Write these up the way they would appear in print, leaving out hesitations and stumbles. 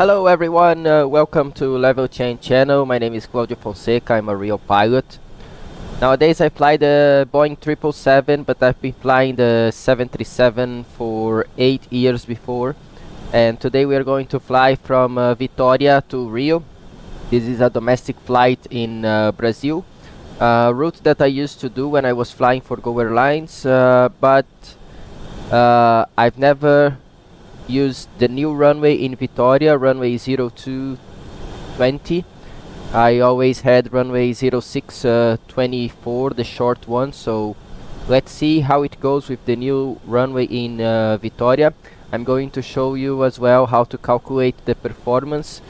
Hello everyone, welcome to Level Change channel. My name is Claudio Fonseca, I'm a real pilot. Nowadays I fly the Boeing 777, but I've been flying the 737 for 8 years before. And today we are going to fly from Vitória to Rio. This is a domestic flight in Brazil. Route that I used to do when I was flying for Go Airlines, but I've never used the new runway in Vitória, runway 0220. I always had runway 0624, the short one, so let's see how it goes with the new runway in Vitória. I'm going to show you as well how to calculate the performance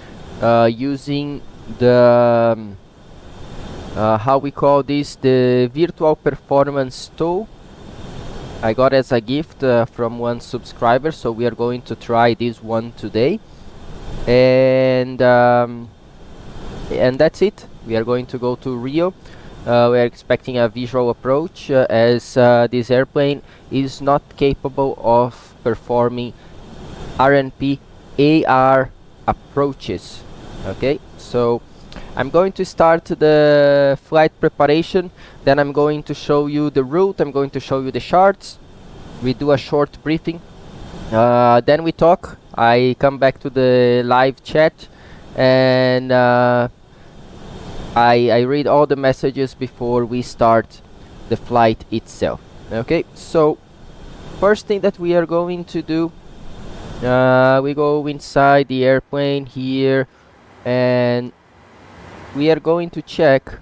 using the how we call this, the virtual performance tool. I got as a gift from one subscriber, so we are going to try this one today, and that's it. We are going to go to Rio. We are expecting a visual approach as this airplane is not capable of performing RNP AR approaches. Okay, so I'm going to start the flight preparation, then I'm going to show you the route, I'm going to show you the charts, we do a short briefing, then we talk, I come back to the live chat, and I read all the messages before we start the flight itself. Okay, so first thing that we are going to do, we go inside the airplane here, and we are going to check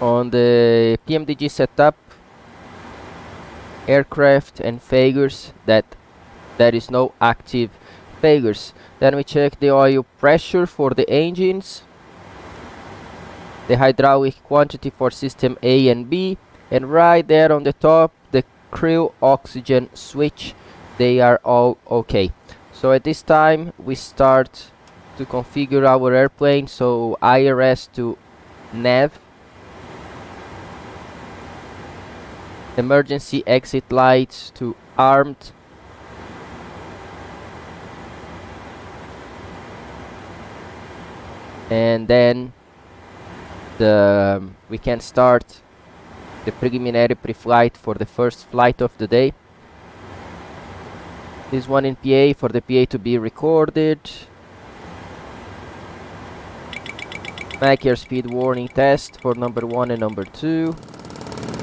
on the Pmdg setup, aircraft and failures, that there is no active failures. Then we check the oil pressure for the engines, the hydraulic quantity for system A and B, and right there on the top the crew oxygen switch. They are all okay. So at this time we start to configure our airplane, so IRS to nav, emergency exit lights to armed, and then we can start the preliminary pre-flight for the first flight of the day. This one in PA, for the PA to be recorded. Mac airspeed warning test for number 1 and number 2.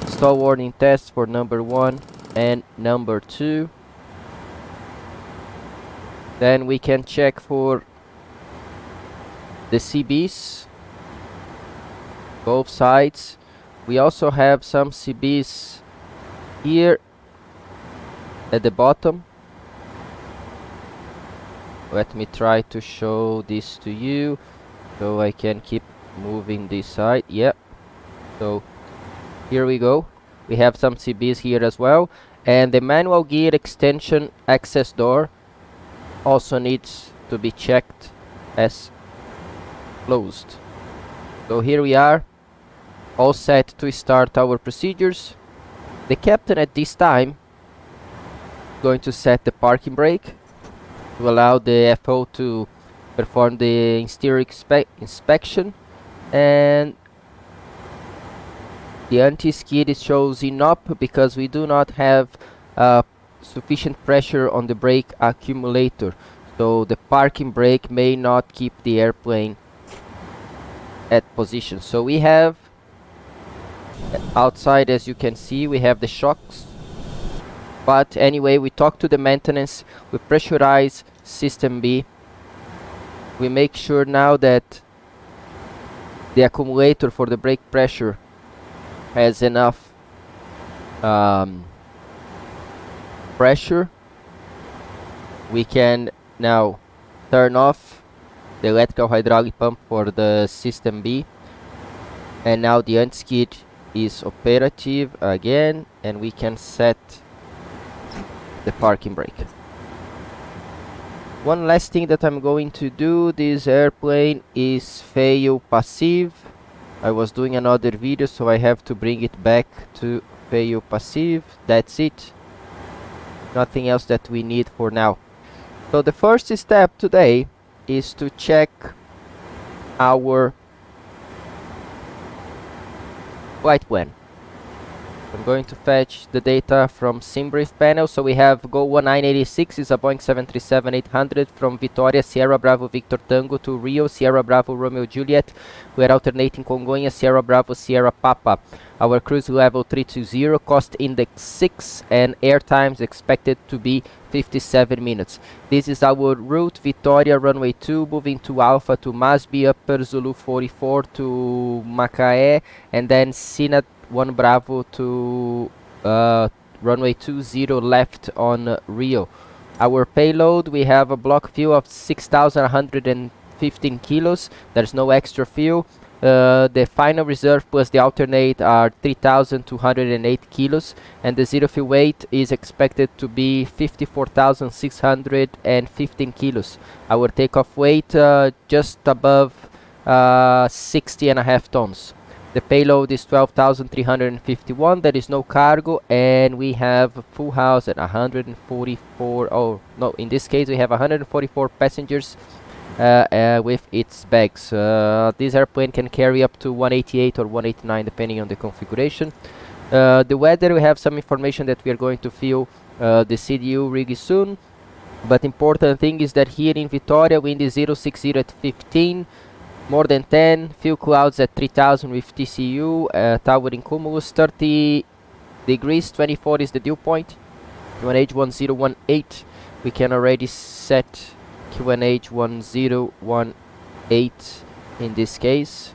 Stall warning test for number 1 and number 2. Then we can check for the CBs, both sides. We also have some CBs here at the bottom. Let me try to show this to you so I can keep moving this side. Yep, so here we go. We have some CBs here as well, and the manual gear extension access door also needs to be checked as closed. So here we are, all set to start our procedures. The captain at this time is going to set the parking brake to allow the FO to perform the interior inspection, and the anti-skid is chosen up because we do not have sufficient pressure on the brake accumulator, so the parking brake may not keep the airplane at position. So we have outside, as you can see, we have the shocks, but anyway, we talk to the maintenance, we pressurize system B, we make sure now that the accumulator for the brake pressure has enough pressure. We can now turn off the electrical hydraulic pump for the system B, and now the anti-skid is operative again, and we can set the parking brake. One last thing that I'm going to do, this airplane is fail passive. I was doing another video, so I have to bring it back to fail passive. That's it. Nothing else that we need for now. So the first step today is to check our flight plan. I'm going to fetch the data from Sbvt panel. So we have Go 1986 is a Boeing 737-800 from Vitória, Sierra Bravo Victor Tango to Rio, Sierra Bravo Romeo Juliet. We are alternating Congonhas, Sierra Bravo Sierra Papa. Our cruise level 320, cost index 6, and air times expected to be 57 minutes. This is our route, Vitória runway 2, moving to Alpha to Masbi, Upper Zulu 44 to Macaé, and then Sina 1 Bravo to runway 20 left on Rio. Our payload, we have a block fuel of 6,115 kilos. There's no extra fuel. The final reserve plus the alternate are 3,208 kilos, and the zero fuel weight is expected to be 54,615 kilos. Our takeoff weight just above 60.5 tons. The payload is 12,351. There is no cargo, and we have a full house at 144. Oh no, in this case we have 144 passengers with its bags. This airplane can carry up to 188 or 189 depending on the configuration. The weather, we have some information that we are going to fill the CDU rig soon, but important thing is that here in Vitória wind is 060 at 15, more than 10, few clouds at 3000 with TCU, towering cumulus 30 degrees, 24 is the dew point. QNH 1018, we can already set QNH 1018 in this case.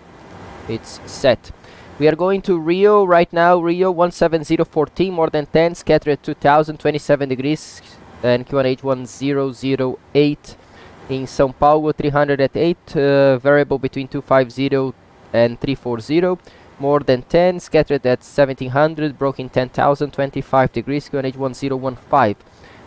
It's set. We are going to Rio right now. Rio 17014, more than 10, scattered at 2000, 27 degrees, and QNH 1008. In São Paulo 300 at 8, variable between 250 and 340, more than 10, scattered at 1700, broken 10,000, 25 degrees, QNH 1015.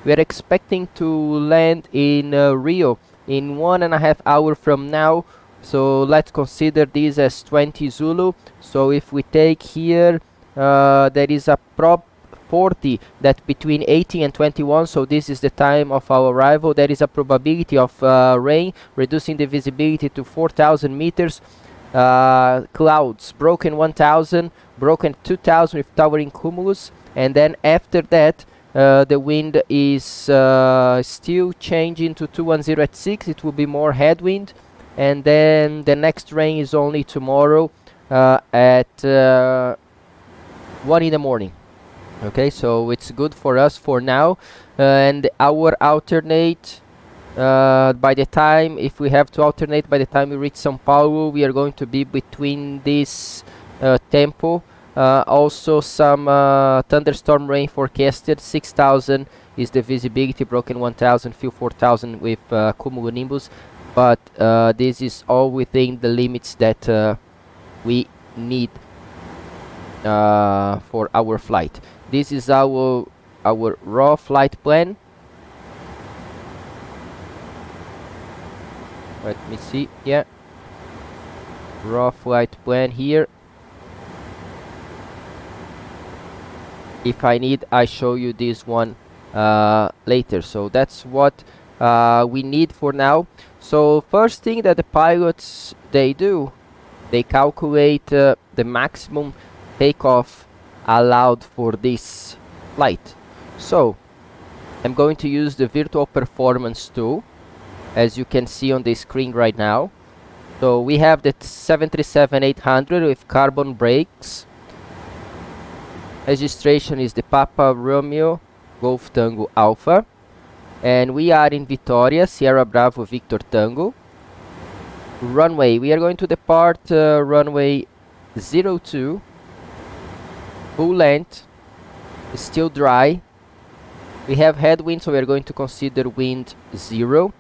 We are expecting to land in Rio in 1.5 hours from now, so let's consider this as 20 Zulu. So if we take here, there is a prop 40 that between 18 and 21, so this is the time of our arrival. There is a probability of rain, reducing the visibility to 4,000 meters. Clouds, broken 1,000, broken 2,000 with towering cumulus, and then after that the wind is still changing to 210 at 6. It will be more headwind, and then the next rain is only tomorrow at 1 in the morning. Okay, so it's good for us for now, and our alternate by the time, if we have to alternate by the time we reach São Paulo, we are going to be between this tempo. Also some thunderstorm rain forecasted. 6,000 is the visibility, broken 1,000, fuel 4,000 with cumulonimbus, but this is all within the limits that we need for our flight. This is our raw flight plan. Let me see. Yeah, raw flight plan here. If I need, I show you this one later. So that's what we need for now. So first thing that the pilots they do, they calculate the maximum takeoff allowed for this flight. So I'm going to use the virtual performance tool, as you can see on the screen right now. So we have the 737-800 with carbon brakes. Registration is the Papa Romeo Golf Tango Alpha, and we are in Vitória, Sierra Bravo Victor Tango. Runway, we are going to depart runway 02, full length, still dry. We have headwind, so we are going to consider wind 0,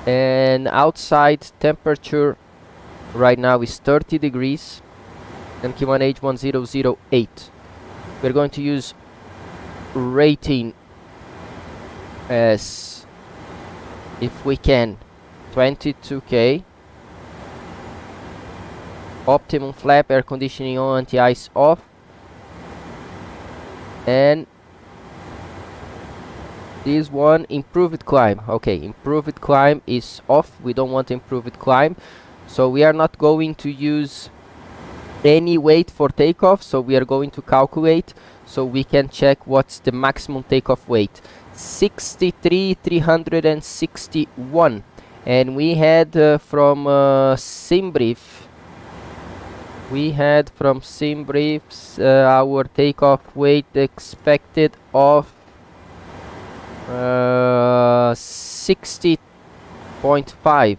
and outside temperature right now is 30 degrees, and QNH 1008. We're going to use rating as, if we can, 22K. Optimum flap, air conditioning on, anti-ice off, and This one, improved climb. Okay, improved climb is off. We don't want improved climb, so we are not going to use any weight for takeoff, so we are going to calculate so we can check what's the maximum takeoff weight. 63,361, and we had from Sbvt, our takeoff weight expected of 60.5.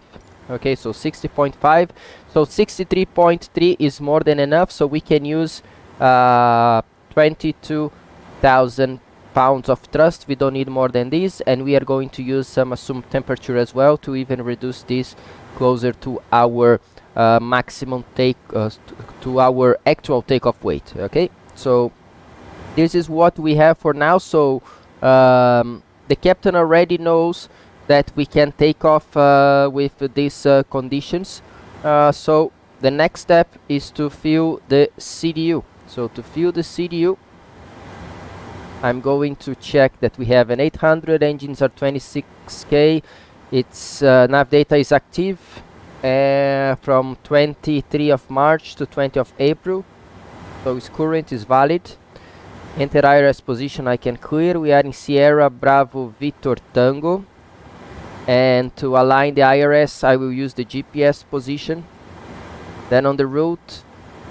Okay, so 60.5, so 63.3 is more than enough, so we can use 22,000 pounds of thrust. We don't need more than this, and we are going to use some assumed temperature as well to even reduce this closer to our maximum to our actual takeoff weight. Okay, so this is what we have for now. So the captain already knows that we can take off with these conditions. So the next step is to fill the CDU. So to fill the CDU, I'm going to check that we have an 800, engines are 26k, its nav data is active from 23 of March to 20 of April, so its current is valid. Enter IRS position I can clear. We are in Sierra Bravo Victor Tango, and to align the IRS I will use the GPS position. Then on the route,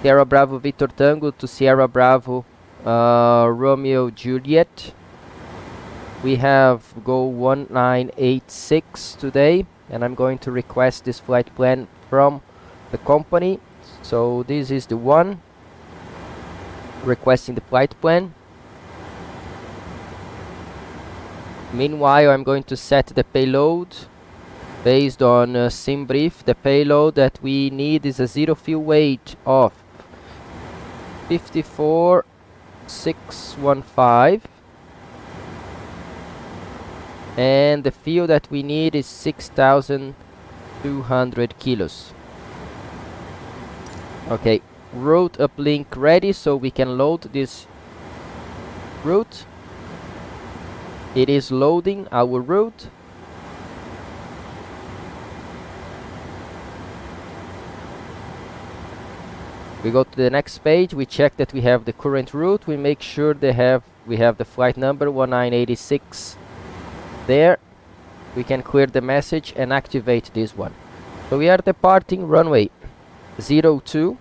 Sierra Bravo Victor Tango to Sierra Bravo Romeo Juliet, we have go 1986 today, and I'm going to request this flight plan from the company. So this is the one requesting the flight plan. Meanwhile, I'm going to set the payload based on Sbvt. The payload that we need is a zero fuel weight of 54,615, and the fuel that we need is 6,200 kilos. Okay, route uplink ready, so we can load this route. It is loading our route. We go to the next page, we check that we have the current route, we make sure we have the flight number 1986 there. We can clear the message and activate this one. So we are departing runway 02,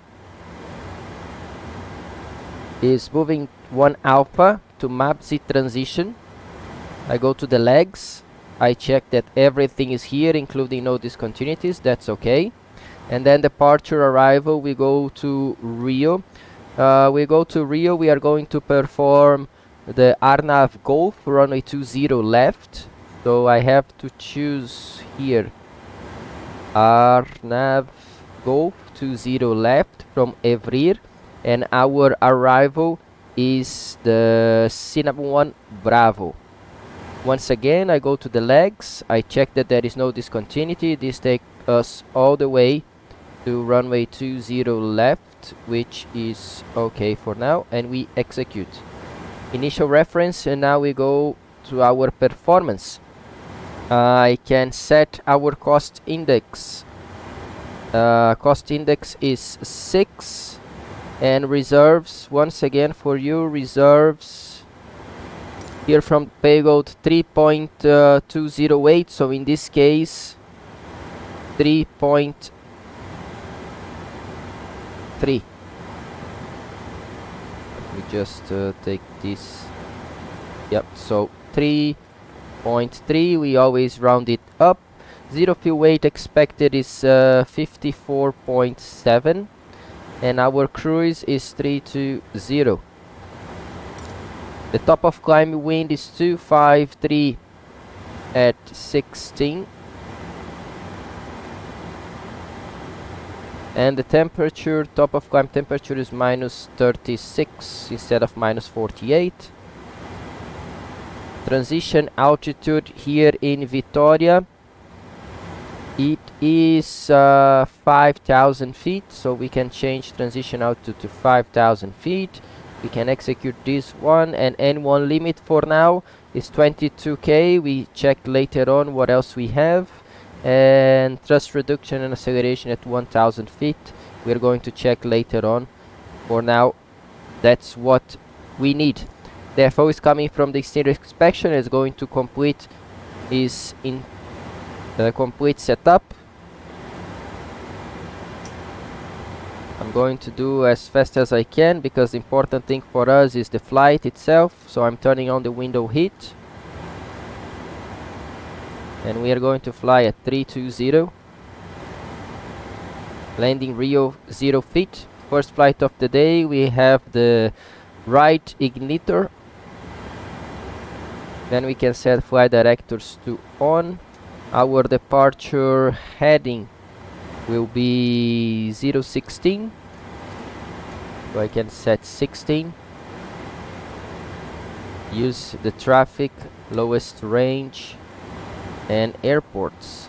is moving 1 alpha to Mapzi transition. I go to the legs, I check that everything is here including no discontinuities, that's okay. And then departure arrival, we go to Rio. We are going to perform the Arnav Golf runway 20 left. So I have to choose here Arnav Golf 20 left from Evrir, and our arrival is the Cinnamon Bravo. Once again, I go to the legs, I check that there is no discontinuity. This takes us all the way to runway 20 left, which is okay for now, and we execute. Initial reference, and now we go to our performance. I can set our cost index. Cost index is 6, and reserves, once again for you, reserves here from payload 3.208, so in this case 3.3. We just take this. Yep, so 3.3, we always round it up. Zero fuel weight expected is 54.7, and our cruise is 320. The top of climb wind is 253 at 16. And the temperature, top of climb temperature is minus 36 instead of minus 48. Transition altitude here in Vitória, it is 5,000 feet, so we can change transition altitude to 5,000 feet. We can execute this one, and N1 limit for now is 22k. We check later on what else we have. And thrust reduction and acceleration at 1000 feet. We're going to check later on. For now, that's what we need. The FO is coming from the exterior inspection. It's going to complete his complete setup. I'm going to do as fast as I can because the important thing for us is the flight itself. So I'm turning on the window heat. And we are going to fly at 320. Landing Rio 0 feet. First flight of the day. We have the right igniter. Then we can set flight directors to on. Our departure heading will be 016. So I can set 16. Use the traffic, lowest range, and airports.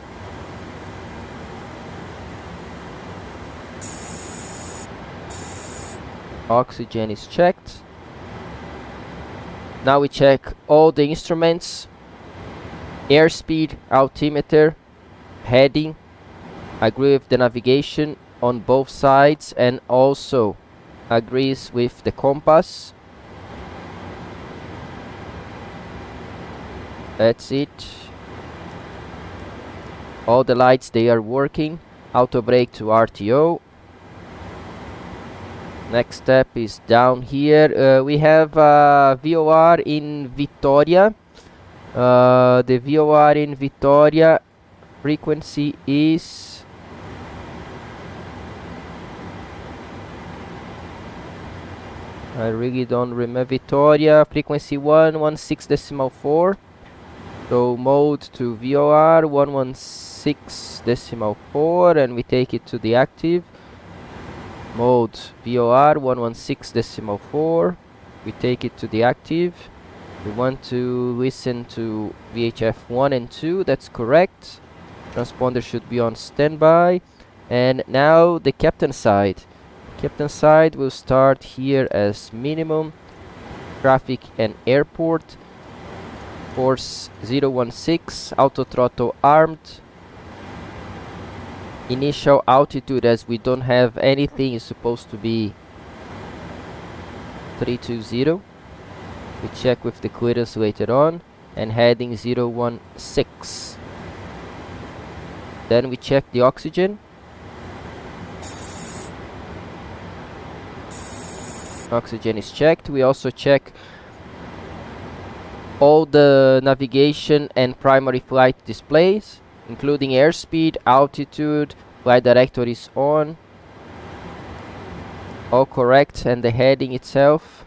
Oxygen is checked. Now we check all the instruments. Airspeed, altimeter, heading. Agree with the navigation on both sides and also agrees with the compass. That's it. All the lights, they are working. Auto brake to RTO. Next step is down here. We have VOR in Vitória. The VOR in Vitória frequency is I really don't remember. Vitória frequency 116.4. So mode to VOR 116.4 and we take it to the active. Mode VOR 116.4. We take it to the active. We want to listen to VHF 1 and 2. That's correct. Transponder should be on standby. And now the captain side. Captain side will start here as minimum. Traffic and airport. Course 016. Auto throttle armed. Initial altitude, as we don't have anything, is supposed to be 320. We check with the clearance later on. And heading 016. Then we check the oxygen. Oxygen is checked. We also check all the navigation and primary flight displays, including airspeed, altitude, flight directory is on. All correct, and the heading itself.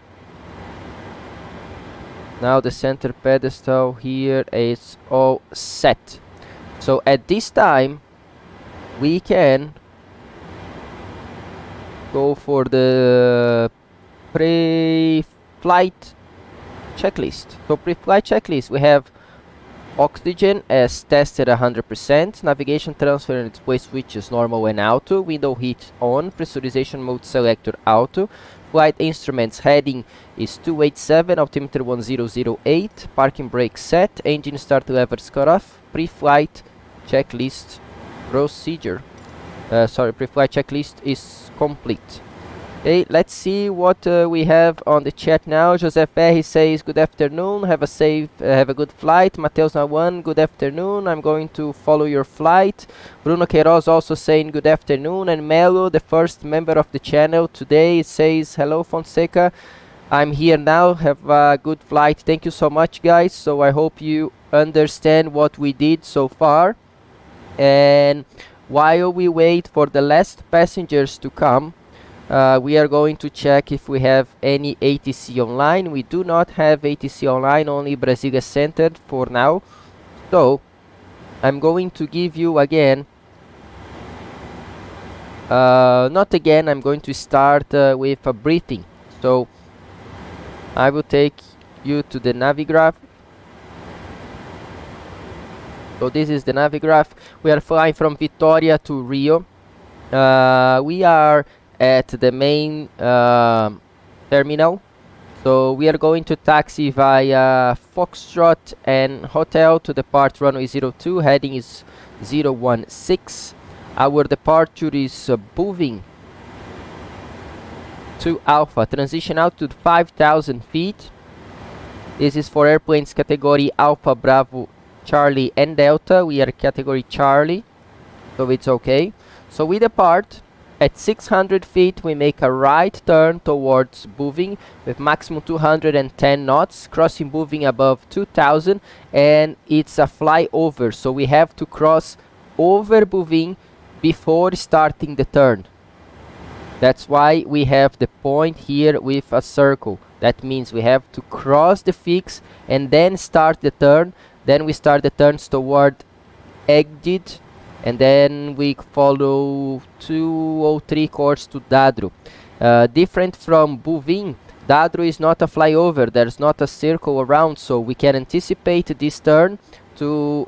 Now the center pedestal here is all set. So at this time we can go for the pre-flight checklist. So pre-flight checklist, we have oxygen as tested 100%, navigation transfer and display switches normal and auto, window heat on, pressurization mode selector auto, flight instruments heading is 287, altimeter 1008, parking brake set, engine start levers cut off, pre-flight checklist procedure. Pre-flight checklist is complete. Okay, let's see what we have on the chat now. Joseph R. says, good afternoon, have a good flight. Mateus Nawan, good afternoon, I'm going to follow your flight. Bruno Queiroz also saying good afternoon. And Melo, the first member of the channel today, says, hello Fonseca, I'm here now, have a good flight. Thank you so much guys. So I hope you understand what we did so far. And while we wait for the last passengers to come, we are going to check if we have any ATC online. We do not have ATC online, only Brasilia centered for now. So I'm going to give you again, I'm going to start with a briefing. So I will take you to the Navigraph. So this is the Navigraph. We are flying from Vitória to Rio. We are at the main terminal. So we are going to taxi via Foxtrot and Hotel to depart runway 02, heading is 016. Our departure is moving to Alpha, transition out to 5,000 feet. This is for airplanes category Alpha, Bravo, Charlie and Delta. We are category Charlie, so it's okay. So we depart. At 600 feet, we make a right turn towards Boeing with maximum 210 knots, crossing Boeing above 2000, and it's a flyover, so we have to cross over Boeing before starting the turn. That's why we have the point here with a circle. That means we have to cross the fix and then start the turn. Then we start the turns toward exit, and then we follow 203 course to Dadro. Different from Boeing, Dadro is not a flyover, there's not a circle around, so we can anticipate this turn to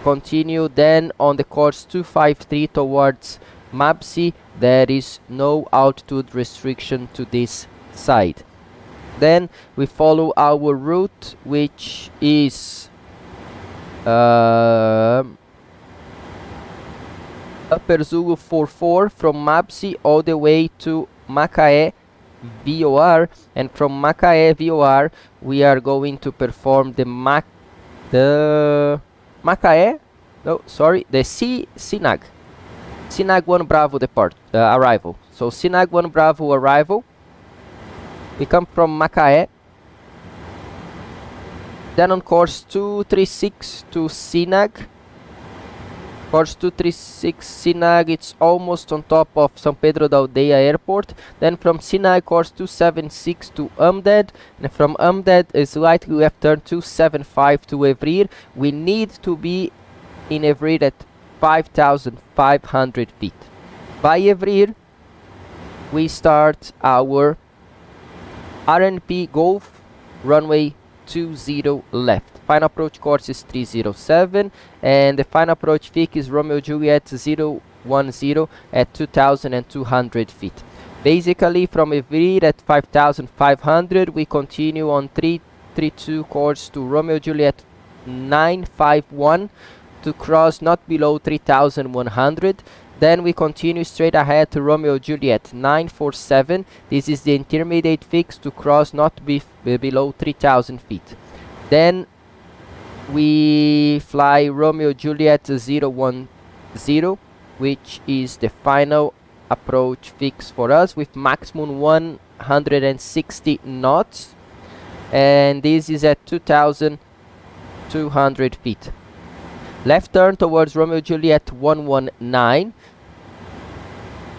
continue then on the course 253 towards Mabsi. There is no altitude restriction to this side. Then we follow our route, which is Upper Zulu 44 from Mabsi all the way to Macaé VOR, and from Macaé VOR we are going to perform the Sinag 1 Bravo arrival. So Sinag 1 Bravo arrival. We come from Macaé. Then on course 236 to Sinag. Course 236 Sinag, it's almost on top of São Pedro da Aldeia Airport. Then from Sinag, course 276 to Pmdg, and from Pmdg is slightly left turn 275 to Evrir. We need to be in Evrir at 5,500 feet. By Evrir, we start our RNP Golf runway 20 left. Final approach course is 307, and the final approach peak is Romeo Juliet 010 at 2,200 feet. Basically, from Evrir at 5,500, we continue on 332 course to Romeo Juliet 951 to cross not below 3,100. Then we continue straight ahead to Romeo Juliet 947. This is the intermediate fix to cross not below 3,000 feet. Then we fly Romeo Juliet 010, which is the final approach fix for us with maximum 160 knots, and this is at 2,200 feet. Left turn towards Romeo Juliet 119.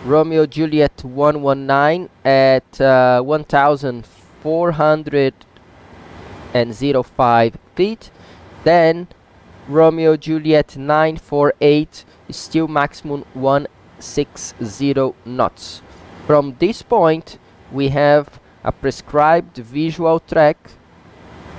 Romeo Juliet 119 at 1,405 feet. Then Romeo Juliet 948 is still maximum 160 knots. From this point we have a prescribed visual track.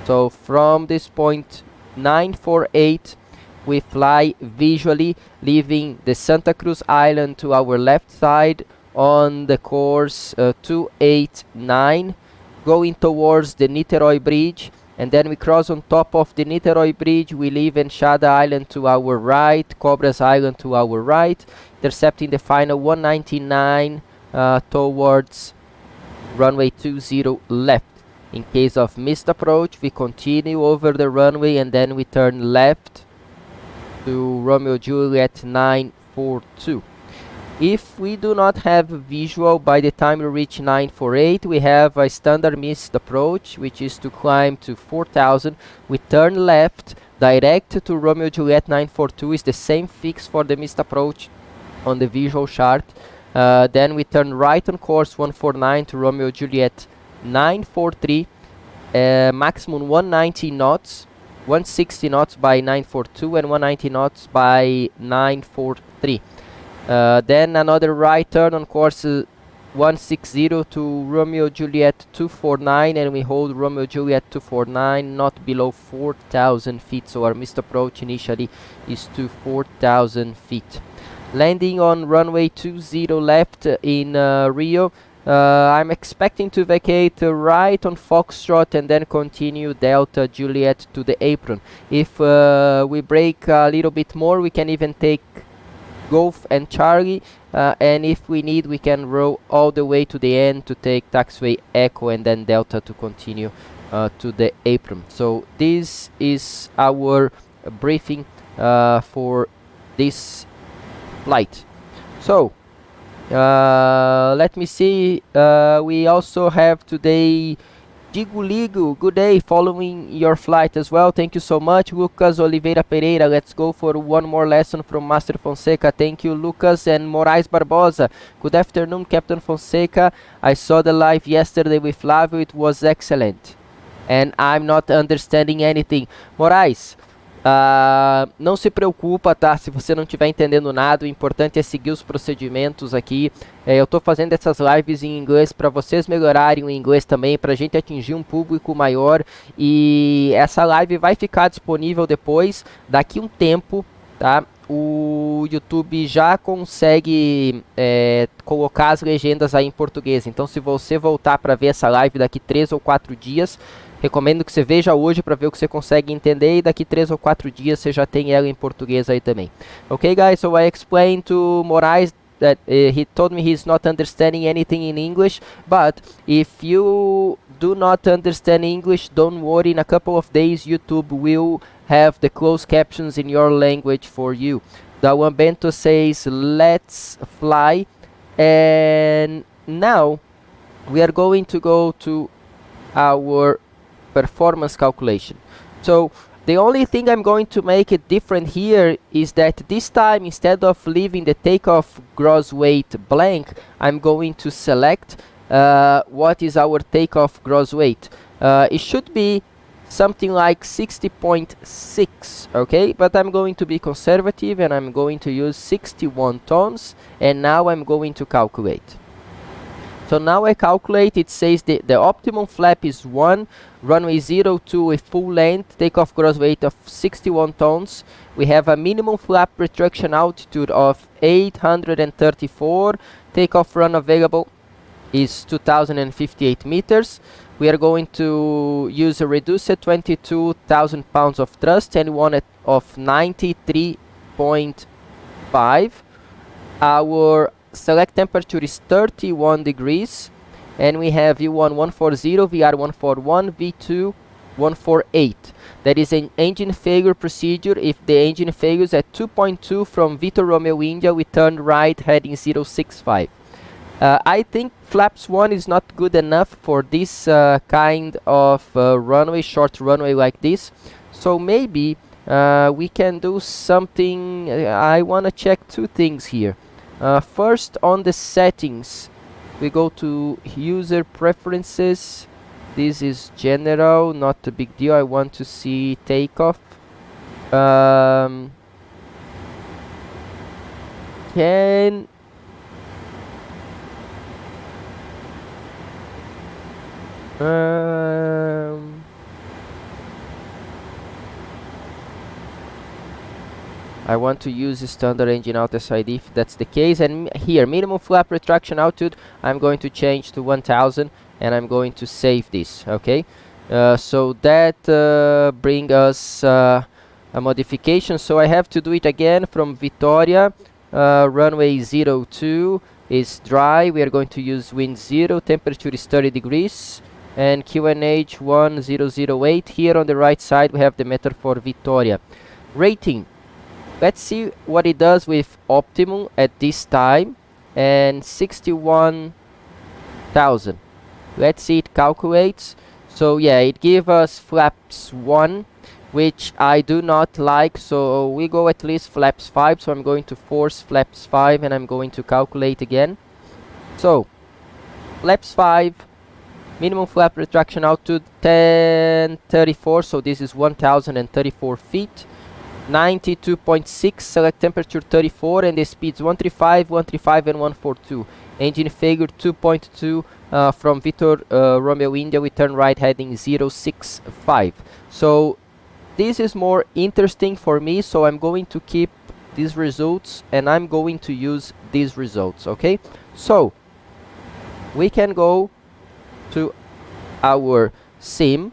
So from this point 948 we fly visually, leaving the Santa Cruz Island to our left side on the course 289, going towards the Niterói Bridge, and then we cross on top of the Niterói Bridge. We leave Enxada Island to our right, Cobras Island to our right, intercepting the final 199 towards runway 20 left. In case of missed approach, we continue over the runway and then we turn left to Romeo Juliet 942. If we do not have visual by the time we reach 948, we have a standard missed approach, which is to climb to 4,000. We turn left direct to Romeo Juliet 942, is the same fix for the missed approach on the visual chart. Then we turn right on course 149 to Romeo Juliet 943, maximum 190 knots, 160 knots by 942 and 190 knots by 943. Then another right turn on course 160 to Romeo Juliet 249, and we hold Romeo Juliet 249 not below 4,000 feet. So our missed approach initially is to 4,000 feet. Landing on runway 20 left in Rio, I'm expecting to vacate right on Foxtrot and then continue Delta Juliet to the apron. If we break a little bit more, we can even take Golf and Charlie, and if we need, we can roll all the way to the end to take taxiway Echo and then Delta to continue to the apron. So this is our briefing for this flight. So let me see, we also have today Digo, good day, following your flight as well. Thank you so much. Lucas Oliveira Pereira, let's go for one more lesson from Master Fonseca. Thank you, Lucas. And Moraes Barbosa, good afternoon, Captain Fonseca. I saw the live yesterday with Flavio, it was excellent. And I'm not understanding anything. Moraes, não se preocupa, tá? Se você não estiver entendendo nada, o importante é seguir os procedimentos aqui. Eu tô fazendo essas lives em inglês para vocês melhorarem o inglês também, pra gente atingir um público maior. E essa live vai ficar disponível depois, daqui um tempo, tá? O YouTube já consegue colocar as legendas aí em português. Então, se você voltar para ver essa live daqui 3 ou 4 dias, recomendo que você veja hoje para ver o que você consegue entender, e daqui 3 ou 4 dias você já tem ela em português aí também. Okay, guys, so I explained to Moraes that he told me he's not understanding anything in English, but if you do not understand English, don't worry, in a couple of days YouTube will have the closed captions in your language for you. Dawan Bento says, let's fly, and now we are going to go to our performance calculation. So the only thing I'm going to make it different here is that this time, instead of leaving the takeoff gross weight blank, I'm going to select what is our takeoff gross weight. It should be something like 60.6, okay, but I'm going to be conservative and I'm going to use 61 tons, and now I'm going to calculate. So now I calculate, it says the optimum flap is 1, runway 02 with full length, takeoff gross weight of 61 tons. We have a minimum flap retraction altitude of 834, takeoff run available is 2058 meters. We are going to use a reduced 22,000 pounds of thrust and one of 93.5. Our select temperature is 31 degrees, and we have V1 140, VR 141, V2 148. That is an engine failure procedure. If the engine fails at 2.2 from Victor Romeo India, we turn right heading 065. I think flaps 1 is not good enough for this kind of runway, short runway like this. So maybe we can do something. I want to check two things here. First, on the settings, we go to user preferences. This is general, not a big deal. I want to see takeoff. Can I want to use the standard engine out SID if that's the case. And here, minimum flap retraction altitude, I'm going to change to 1000, and I'm going to save this, okay? So that brings us a modification. So I have to do it again from Vitória. Runway 02 is dry. We are going to use wind 0. Temperature is 30 degrees. And QNH 1008. Here on the right side, we have the meter for Vitória. Rating. Let's see what it does with optimum at this time, and 61,000. Let's see it calculates. So yeah, it gives us flaps 1, which I do not like, so we go at least flaps 5. So I'm going to force flaps 5, and I'm going to calculate again. So flaps 5, minimum flap retraction altitude 1034, so this is 1034 feet. 92.6, select temperature 34, and the speeds 135, 135, and 142. Engine failure 2.2 from Victor Romeo India. We turn right heading 065. So this is more interesting for me, so I'm going to keep these results, and I'm going to use these results, okay? So we can go to our sim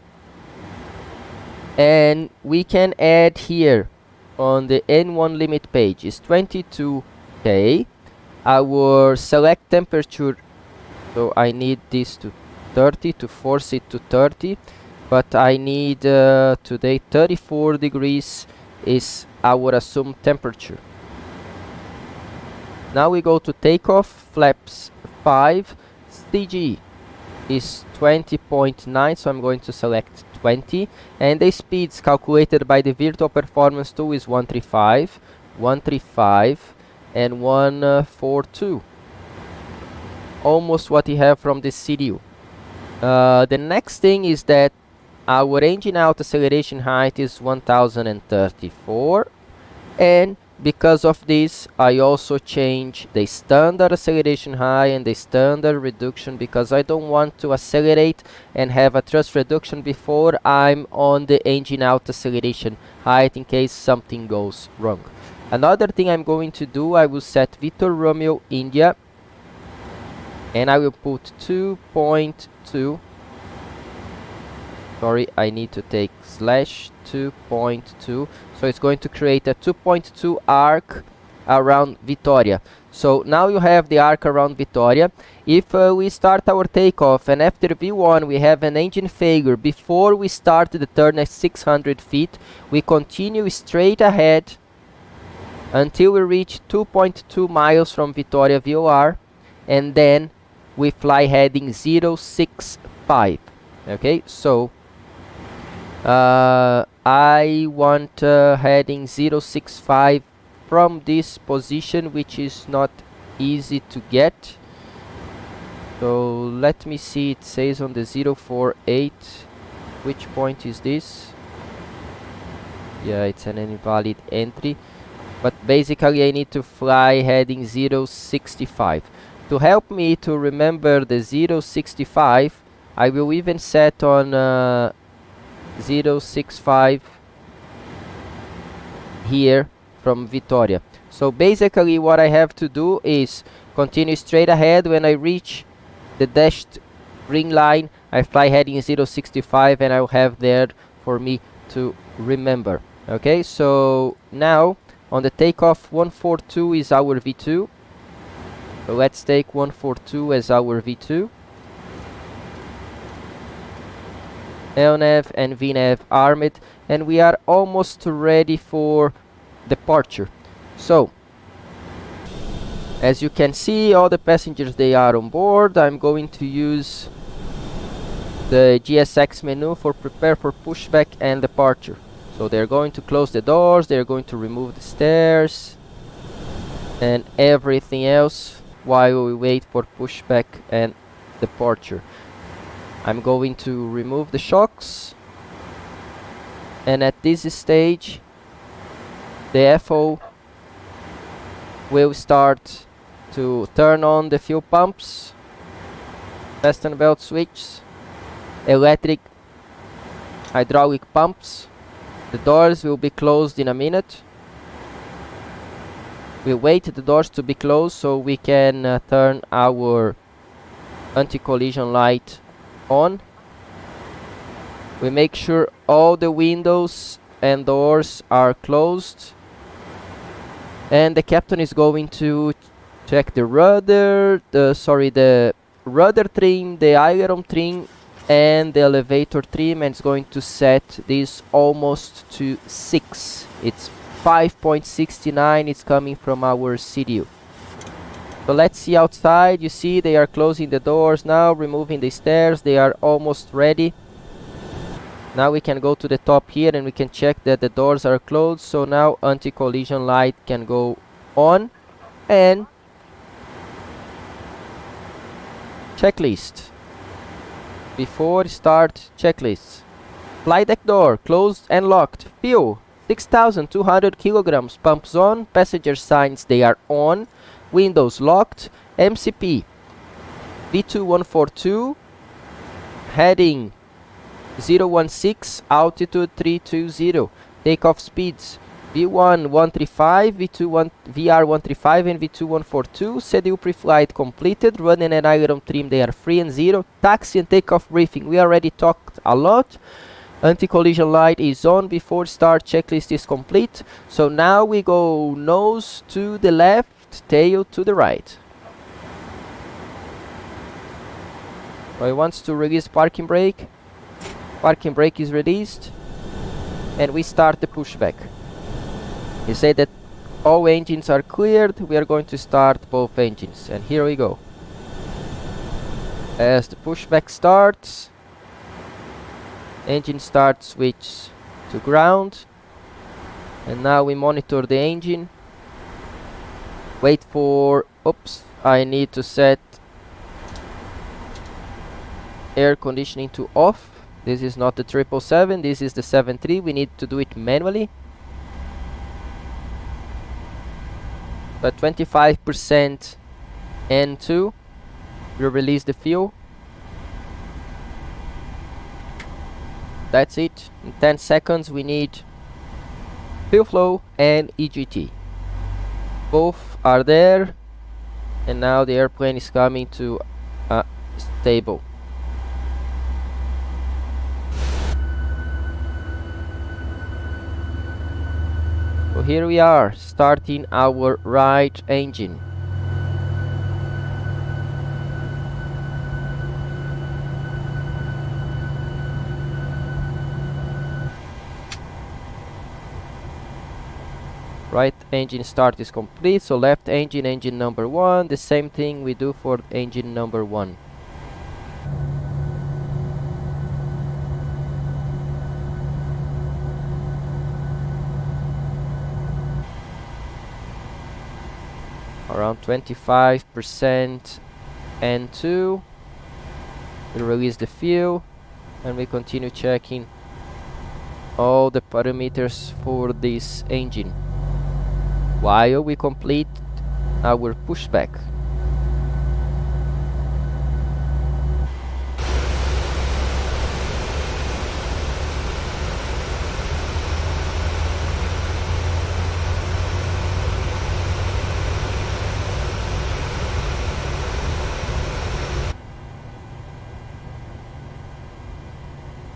and we can add here on the N1 limit page is 22K. Our select temperature, so I need this to 30 to force it to 30, but I need today 34 degrees is our assumed temperature. Now we go to takeoff, flaps 5, CG is 20.9, so I'm going to select 20, and the speeds calculated by the virtual performance tool is 135, 135, and 142. Almost what you have from the CDU. The next thing is that our engine out acceleration height is 1034, and because of this I also change the standard acceleration height and the standard reduction, because I don't want to accelerate and have a thrust reduction before I'm on the engine out acceleration height in case something goes wrong. Another thing I'm going to do, I will set Victor Romeo India and I will put 2.2. Sorry, I need to take slash 2.2, so it's going to create a 2.2 arc around Vitória. So now you have the arc around Vitória. If we start our takeoff and after V1 we have an engine failure before we start the turn at 600 feet, we continue straight ahead until we reach 2.2 miles from Vitória VOR, and then we fly heading 065. Okay, so I want heading 065 from this position, which is not easy to get. So let me see, it says on the 048, which point is this? Yeah, it's an invalid entry, but basically I need to fly heading 065. To help me to remember the 065, I will even set on 065 here from Vitória. So basically what I have to do is continue straight ahead. When I reach the dashed green line, I fly heading 065 and I'll have there for me to remember. Okay, so now on the takeoff, 142 is our V2. So let's take 142 as our V2. LNAV and VNAV armed, and we are almost ready for departure. So as you can see, all the passengers, they are on board. I'm going to use the GSX menu for prepare for pushback and departure. So they're going to close the doors, they're going to remove the stairs and everything else while we wait for pushback and departure. I'm going to remove the shocks, and at this stage the FO will start to turn on the fuel pumps, fasten belt switch, electric, hydraulic pumps. The doors will be closed in a minute. We wait the doors to be closed so we can turn our anti-collision light on. We make sure all the windows and doors are closed, and the captain is going to check the rudder, the rudder trim, the aileron trim and the elevator trim, and it's going to set this almost to 6. It's 5.69. It's coming from our CDU. So let's see outside. You see they are closing the doors now, removing the stairs. They are almost ready. Now we can go to the top here and we can check that the doors are closed. So now anti-collision light can go on, and checklist. Before start, checklist. Flight deck door closed and locked. Fuel 6,200 kilograms. Pumps on. Passenger signs, they are on. Windows locked. MCP V2 142, heading 016, altitude 320. Takeoff speeds V1 135, V2 VR 135 and V2 142. CDU pre-flight completed. Running and aileron trim, they are 3 and 0. Taxi and takeoff briefing, we already talked a lot. Anti-collision light is on before start, checklist is complete. So now we go nose to the left, tail to the right. So he wants to release parking brake. Parking brake is released. And we start the pushback. He said that all engines are cleared. We are going to start both engines. And here we go. As the pushback starts, engine start switch to ground. And now we monitor the engine. Wait for... Oops, I need to set air conditioning to off. This is not the 777, this is the 73. We need to do it manually. But 25% N2. We'll release the fuel. That's it. In 10 seconds we need fuel flow and EGT. Both are there. And now the airplane is coming to stable. So here we are, starting our right engine. Right engine start is complete, so left engine, engine number 1, the same thing we do for engine number 1. Around 25% N2. We release the fuel and we continue checking all the parameters for this engine while we complete our pushback.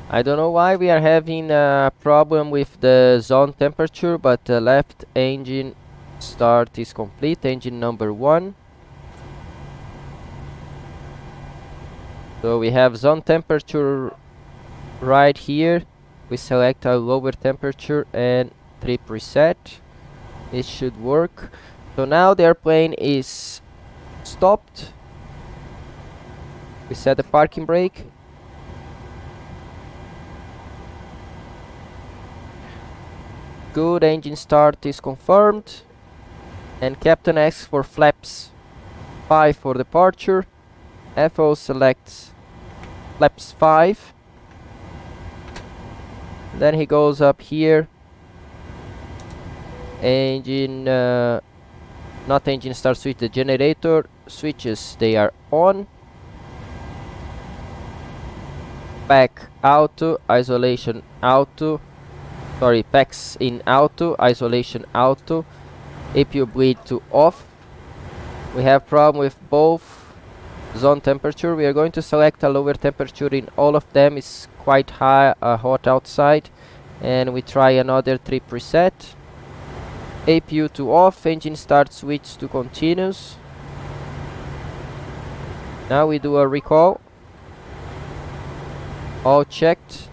I don't know why we are having a problem with the zone temperature, but the left engine start is complete, engine number 1. So we have zone temperature right here. We select a lower temperature and trip reset. It should work. So now the airplane is stopped. We set the parking brake. Good, engine start is confirmed. And captain asks for flaps 5 for departure. FO selects flaps 5. Then he goes up here. Engine, not engine start switch, the generator switches, they are on. Pack auto, isolation auto. Sorry, packs in auto, isolation auto. APU bleed to off. We have problem with both zone temperature. We are going to select a lower temperature in all of them. It's quite high, hot outside. And we try another trip reset. APU to off, engine start switch to continuous. Now we do a recall. All checked.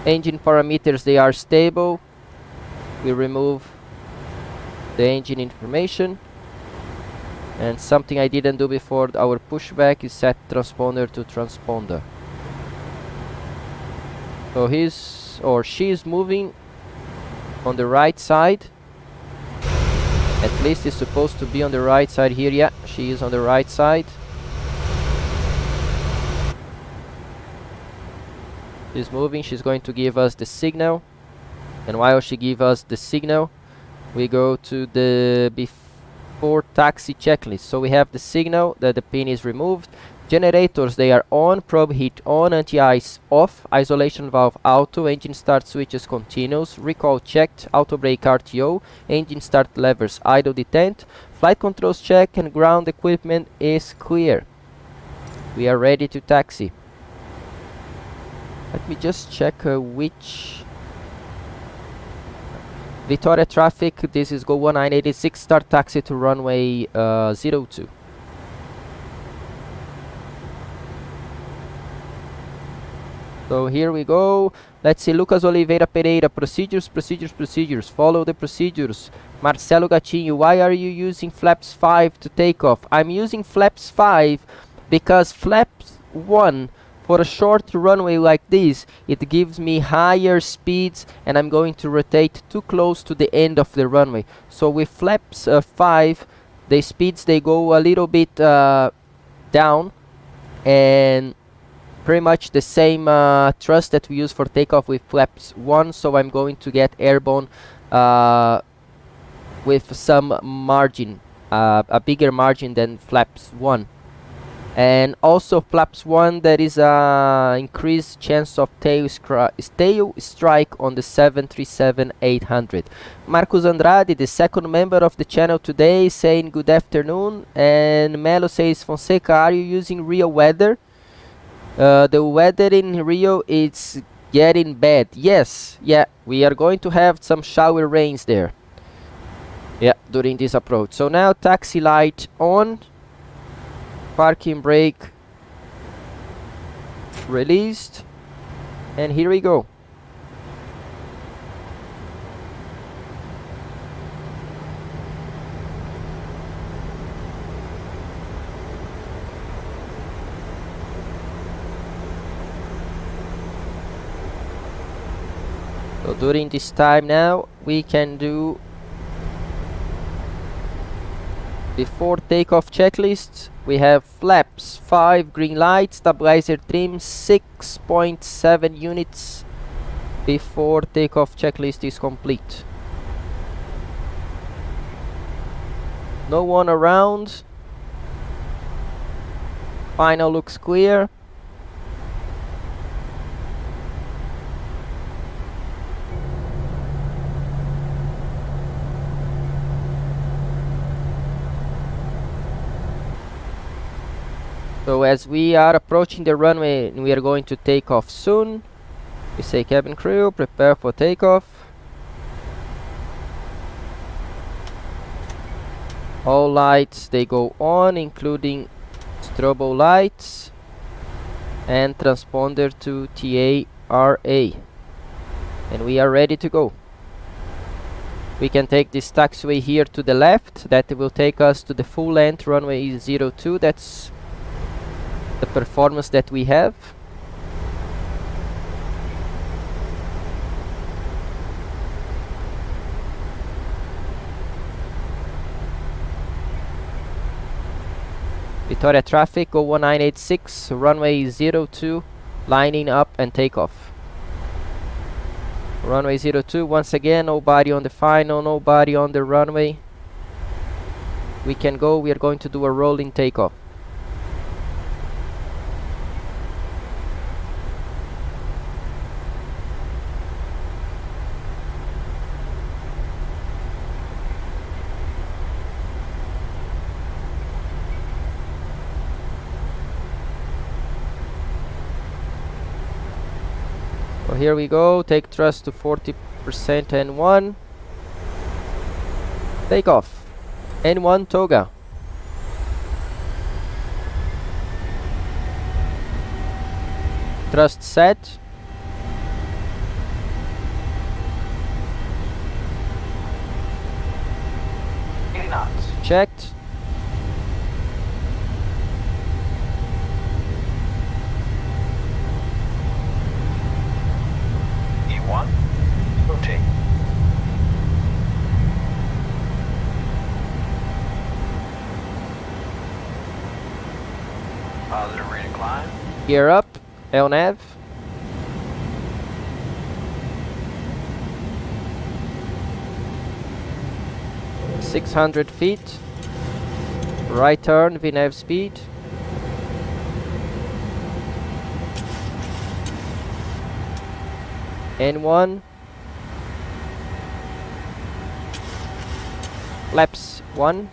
Engine parameters, they are stable. We remove the engine information. And something I didn't do before our pushback is set transponder to transponder. So he's or she is moving on the right side. At least it's supposed to be on the right side here. Yeah, she is on the right side. She's moving, she's going to give us the signal. And while she gives us the signal, we go to the before taxi checklist. So we have the signal that the pin is removed. Generators, they are on, probe heat on, anti-ice off, isolation valve auto, engine start switches continuous, recall checked, auto brake RTO, engine start levers idle detent, flight controls check, and ground equipment is clear. We are ready to taxi. Let me just check which... Vitória traffic, this is Go 1986, start taxi to runway 02. So here we go. Let's see, Lucas Oliveira Pereira, procedures, procedures, procedures. Follow the procedures. Marcelo Gatinho, why are you using flaps 5 to take off? I'm using flaps 5 because flaps 1, for a short runway like this, it gives me higher speeds and I'm going to rotate too close to the end of the runway. So with flaps 5, the speeds, they go a little bit down, and pretty much the same thrust that we use for takeoff with flaps 1, so I'm going to get airborne with some margin, a bigger margin than flaps 1. And also flaps 1, there is a increased chance of tail strike on the 737-800. Marcos Andrade, the second member of the channel today, saying good afternoon. And Melo says, Fonseca, are you using real weather? The weather in Rio is getting bad. Yes, yeah, we are going to have some shower rains there. Yeah, during this approach. So now taxi light on, parking brake released, and here we go. So during this time now, we can do before takeoff checklists. We have flaps 5 green light, stabilizer trim 6.7 units before takeoff checklist is complete. No one around. Final looks clear. So as we are approaching the runway and we are going to take off soon, we say cabin crew, prepare for takeoff. All lights, they go on, including strobo lights and transponder to TARA. And we are ready to go. We can take this taxiway here to the left. That will take us to the full length runway 02. That's the performance that we have. Vitória traffic, Go 1986, runway 02, lining up and takeoff. Runway 02, once again, nobody on the final, nobody on the runway. We can go, we are going to do a rolling takeoff. So here we go, take thrust to 40% N1. Take off. N1 toga. Thrust set. Checked. E1, rotate. Positive rate of climb. Gear up, LNAV. .600 feet. Right turn, VNAV speed. N1, flaps 1,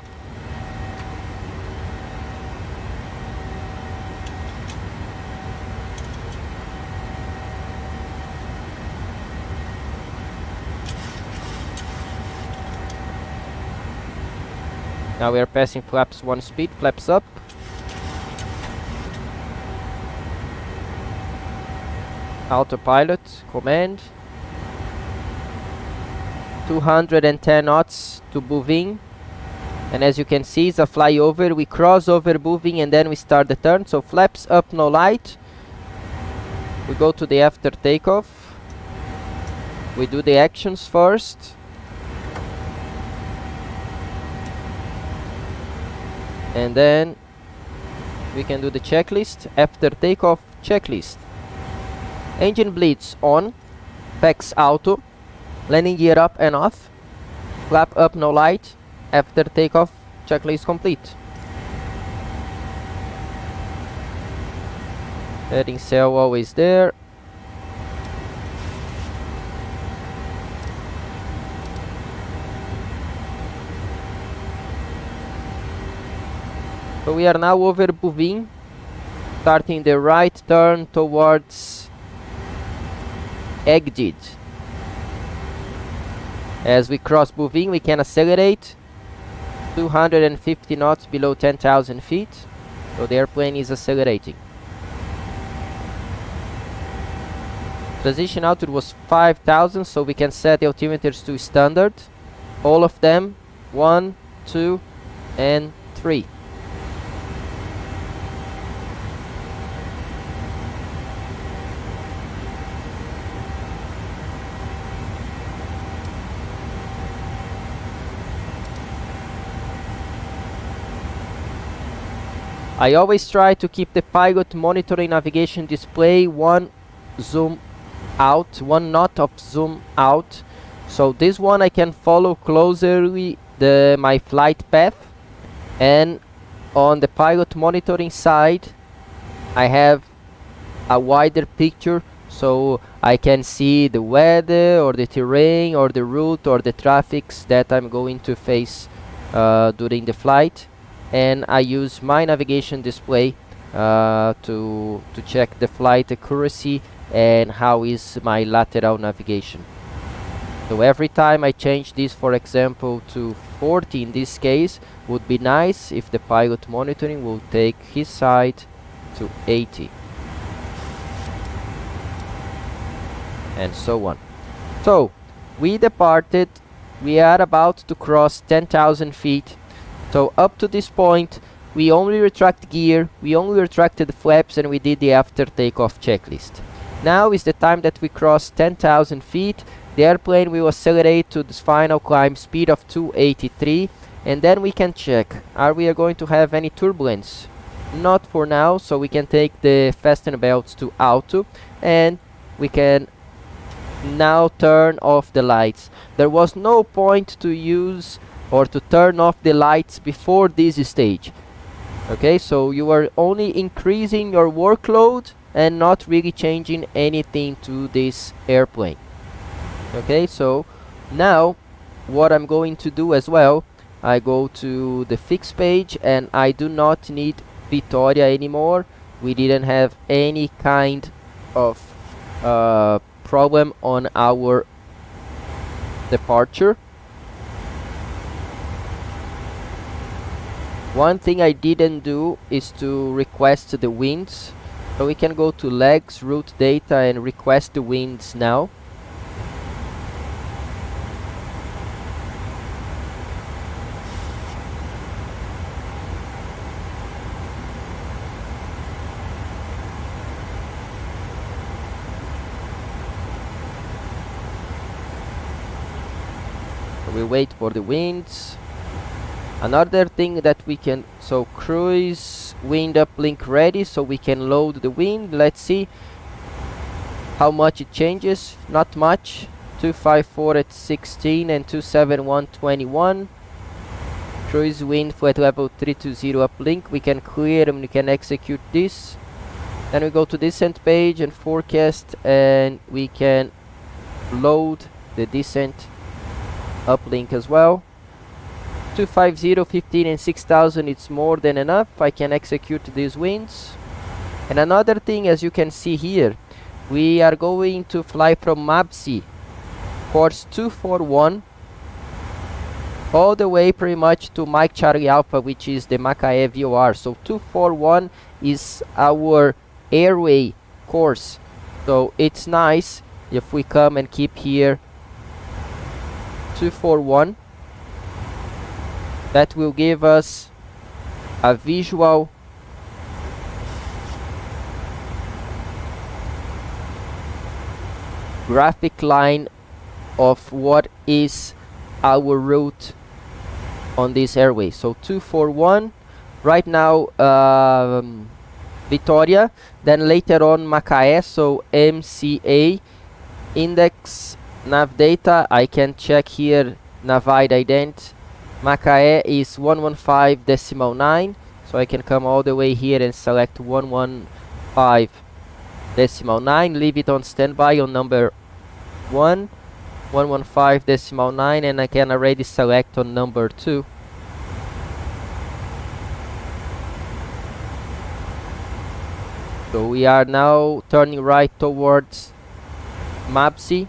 now we are passing flaps 1 speed, flaps up, autopilot, command, 210 knots to Boeing, and as you can see it's a flyover, we cross over Boeing and then we start the turn, so flaps up, no light, we go to the after takeoff, we do the actions first, and then we can do the checklist, after takeoff checklist. Engine bleeds on, PAX auto, landing gear up and off, flap up, no light, after takeoff, checklist complete. Heading sail always there. So we are now over Boeing, starting the right turn towards exit. As we cross Boeing, we can accelerate 250 knots below 10,000 feet, so the airplane is accelerating. Transition altitude was 5,000, so we can set the altimeters to standard, all of them, 1, 2 and 3. I always try to keep the pilot monitoring navigation display one zoom out, one knot of zoom out. So this one I can follow closely my flight path, and on the pilot monitoring side I have a wider picture, so I can see the weather or the terrain or the route or the traffics that I'm going to face during the flight. And I use my navigation display to check the flight accuracy and how is my lateral navigation. So every time I change this, for example, to 40 in this case, would be nice if the pilot monitoring will take his side to 80. And so on. So we departed, we are about to cross 10,000 feet. So up to this point, we only retract gear, we only retracted the flaps, and we did the after takeoff checklist. Now is the time that we cross 10,000 feet. The airplane will accelerate to this final climb speed of 283, and then we can check, are we going to have any turbulence? Not for now, so we can take the fasten belts to auto, and we can now turn off the lights. There was no point to use or to turn off the lights before this stage. Okay, so you are only increasing your workload and not really changing anything to this airplane. Okay, so now what I'm going to do as well, I go to the fix page and I do not need Vitória anymore. We didn't have any kind of problem on our departure. One thing I didn't do is to request the winds, so we can go to legs, route data, and request the winds now. So we wait for the winds. Another thing that we can, so cruise wind uplink ready, so we can load the wind. Let's see how much it changes. Not much. 254 at 16 and 271 21. Cruise wind flight level 320 uplink. We can clear and we can execute this. Then we go to descent page and forecast, and we can load the descent uplink as well. 250, 15 and 6000, it's more than enough. I can execute these winds. And another thing, as you can see here, we are going to fly from Vatsim, course 241, all the way pretty much to Mike Charlie Alpha, which is the Macaé VOR. So 241 is our airway course. So it's nice if we come and keep here 241. That will give us a visual graphic line of what is our route on this airway. So 241 right now, Vitória, then later on Macaé, so MCA index nav data. I can check here Navide ident. Macaé is 115.9, so I can come all the way here and select 115.9, leave it on standby on number 1, 115.9, and I can already select on number 2. So we are now turning right towards Vatsim.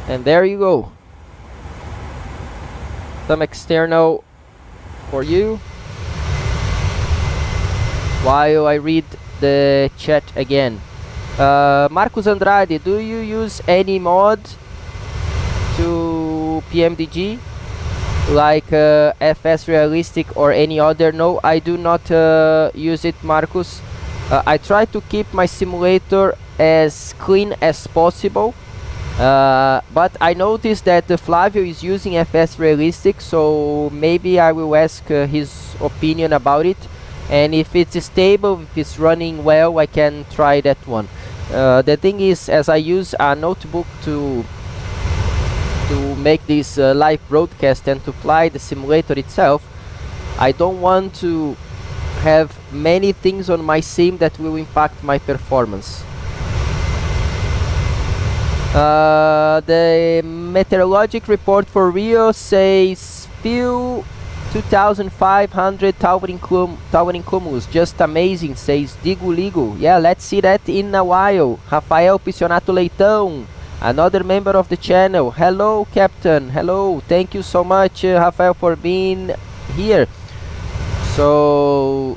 And there you go. Some external for you while I read the chat again. Marcos Andrade, do you use any mod to Pmdg like FS Realistic or any other? No, I do not use it, Marcos. I try to keep my simulator as clean as possible. But I noticed that Flavio is using FS Realistic, so maybe I will ask his opinion about it. And if it's stable, if it's running well, I can try that one. The thing is, as I use a notebook to make this live broadcast and to fly the simulator itself, I don't want to have many things on my sim that will impact my performance. The meteorologic report for Rio says few 2,500 towering cumulus. Just amazing, says Digo Ligo. Yeah, let's see that in a while. Rafael Piscionato Leitão, another member of the channel. Hello, Captain. Hello. Thank you so much, Rafael, for being here. So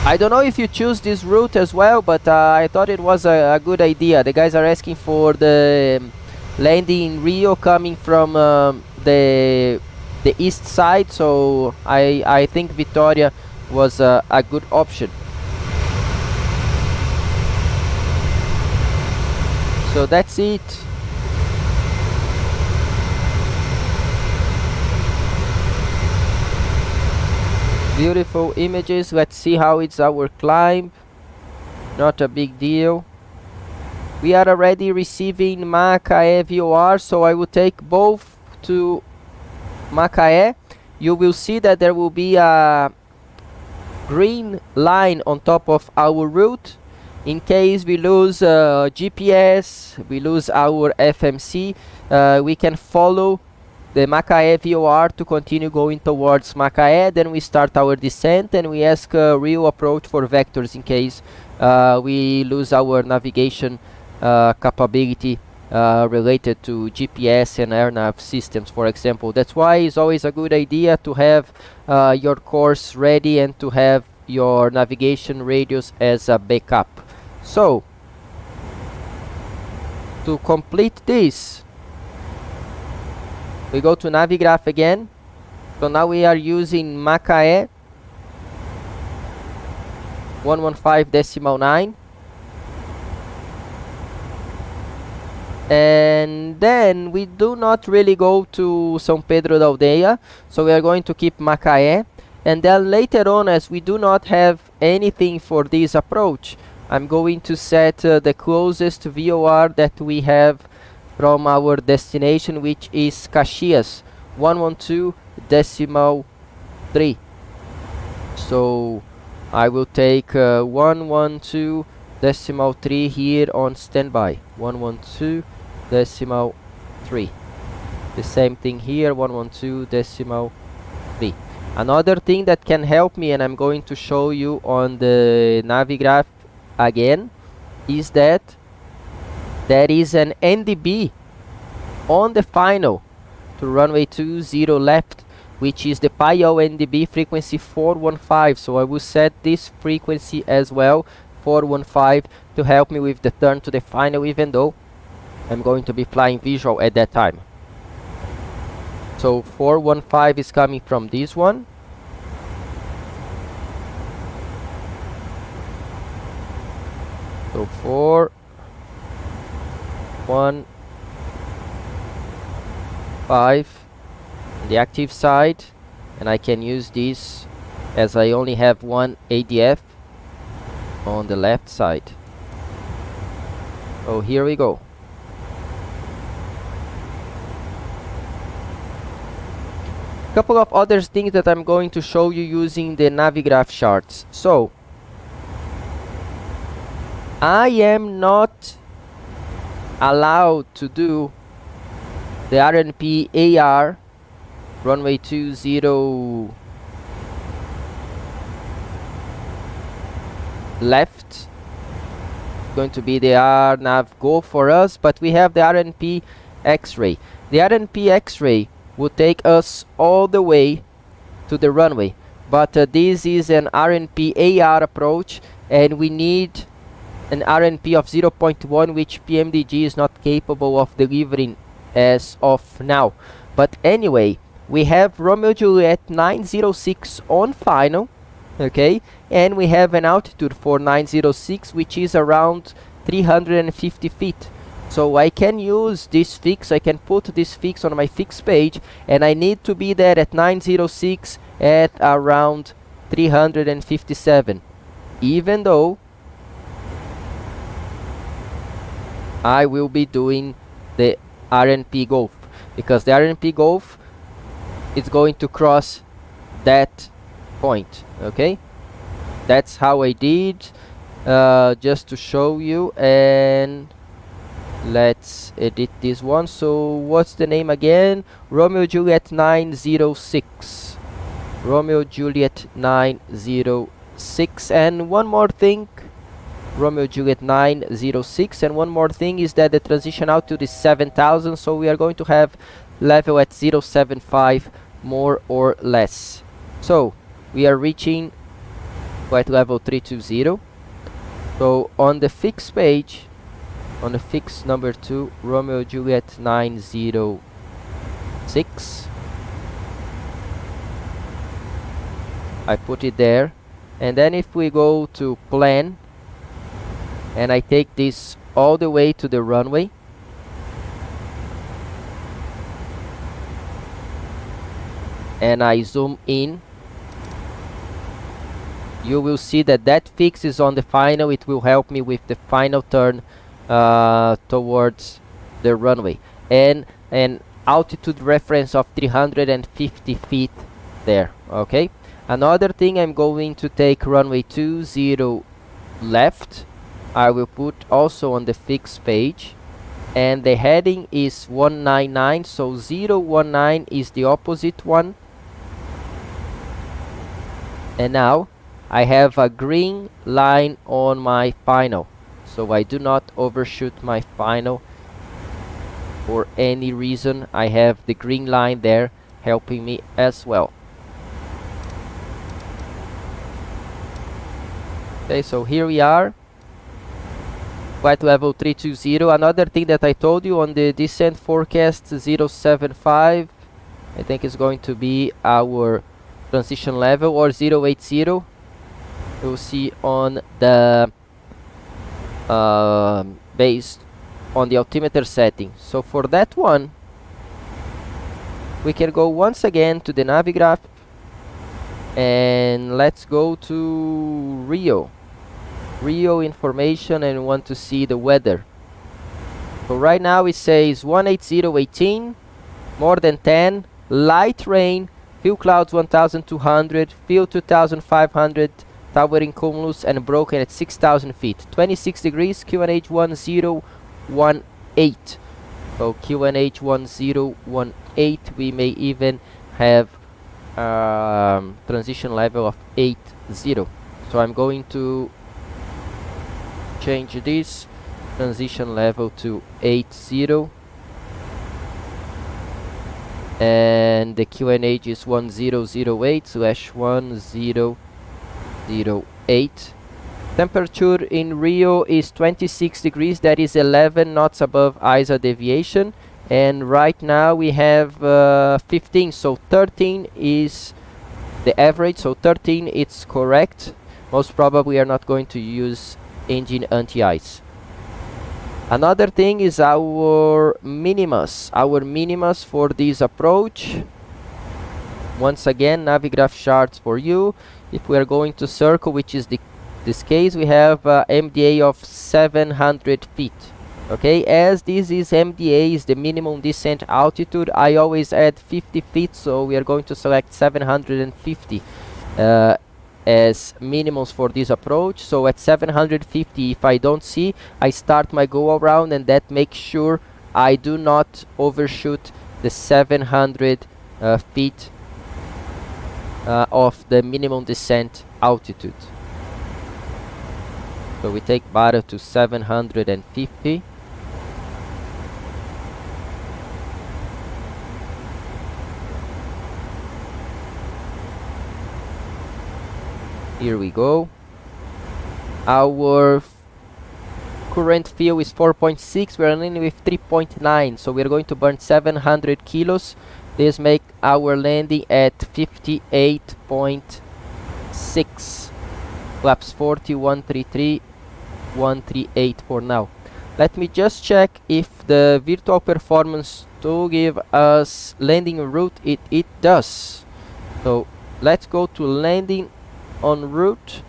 I don't know if you choose this route as well, but I thought it was a good idea. The guys are asking for the landing in Rio coming from the east side, so I think Vitória was a good option. So that's it. Beautiful images. Let's see how it's our climb. Not a big deal. We are already receiving Macaé VOR, so I will take both to Macaé. You will see that there will be a green line on top of our route. In case we lose GPS, we lose our FMC, we can follow the Macaé VOR to continue going towards Macaé. Then we start our descent and we ask real approach for vectors in case we lose our navigation capability related to GPS and airnav systems, for example. That's why it's always a good idea to have your course ready and to have your navigation radius as a backup. So to complete this, we go to Navigraph again. So now we are using Macaé 115.9. And then we do not really go to São Pedro da Aldeia, so we are going to keep Macaé. And then later on, as we do not have anything for this approach, I'm going to set the closest VOR that we have from our destination, which is Caxias, 112.3. So I will take 112.3 here on standby. 112.3. The same thing here, 112.3. Another thing that can help me, and I'm going to show you on the Navigraph again, is that there is an NDB on the final to runway 20 left, which is the PIO NDB frequency 415. So I will set this frequency as well, 415, to help me with the turn to the final, even though I'm going to be flying visual at that time. So 415 is coming from this one. So 415 the active side, and I can use this as I only have one ADF on the left side. So here we go. Couple of other things that I'm going to show you using the Navigraph charts. So I am not allowed to do the RNP AR runway 20 left. Going to be the RNAV go for us, but we have the RNP X-ray. The RNP X-ray will take us all the way to the runway, but this is an RNP AR approach, and we need an RNP of 0.1, which Pmdg is not capable of delivering as of now. But anyway, we have Romeo Juliet 906 on final, okay, and we have an altitude for 906, which is around 350 feet. So I can use this fix, I can put this fix on my fix page, and I need to be there at 906 at around 357, even though I will be doing the RNP Golf, because the RNP Golf is going to cross that point, okay? That's how I did, just to show you. And let's edit this one. So what's the name again? Romeo Juliet 906. Romeo Juliet 906. And one more thing, Romeo Juliet 906, and one more thing is that the transition altitude is 7,000, so we are going to have level at 075 more or less. So we are reaching flight level 320. So on the fix page, on the fix number 2, Romeo Juliet 906, I put it there. And then if we go to plan, and I take this all the way to the runway, and I zoom in, you will see that that fix is on the final. It will help me with the final turn towards the runway, and an altitude reference of 350 feet there, okay? Another thing, I'm going to take runway 20 left. I will put also on the fix page, and the heading is 199, so 019 is the opposite one. And now I have a green line on my final, so I do not overshoot my final for any reason. I have the green line there helping me as well. Okay, so here we are, flight level 320. Another thing that I told you on the descent forecast 075, I think is going to be our transition level, or 080. You'll see on the based on the altimeter setting. So for that one, we can go once again to the Navigraph, and let's go to Rio information, and want to see the weather. So right now it says 18018, more than 10, light rain, fuel clouds 1200, fuel 2500, towering cumulus and broken at 6000 feet. 26 degrees, QNH 1018. So QNH 1018, we may even have transition level of 80. So I'm going to change this transition level to 80, and the QNH is 1008/1008. Temperature in Rio is 26 degrees, that is 11 knots above ISA deviation, and right now we have 15, so 13 is the average, so 13 it's correct. Most probably we are not going to use engine anti-ice. Another thing is our minimus. Our minimus for this approach. Once again, Navigraph charts for you. If we are going to circle, which is this case, we have MDA of 700 feet. Okay, as this is MDA, is the minimum descent altitude, I always add 50 feet, so we are going to select 750 as minimums for this approach. So at 750, if I don't see, I start my go around, and that makes sure I do not overshoot the 700 feet of the minimum descent altitude. So we take bottom to 750. Here we go. Our current fuel is 4.6. We are running with 3.9, so we are going to burn 700 kilos. This make our landing at 58.6. Flaps 40, 133, 138 for now. Let me just check if the virtual performance to give us landing route. It does. So let's go to landing en route.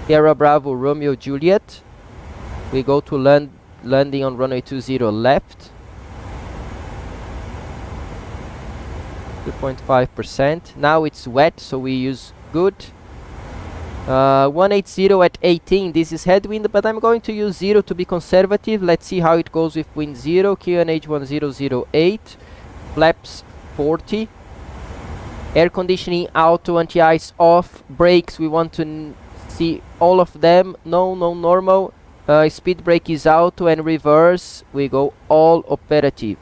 Sierra Bravo Romeo Juliet. We go to landing on runway 20 left. 2.5%. Now it's wet, so we use good. 180 at 18. This is headwind, but I'm going to use 0 to be conservative. Let's see how it goes with wind 0. QNH 1008. Flaps 40. Air conditioning auto, anti-ice off. Brakes, we want to see all of them. No normal. Speed brake is auto, and reverse we go all operative.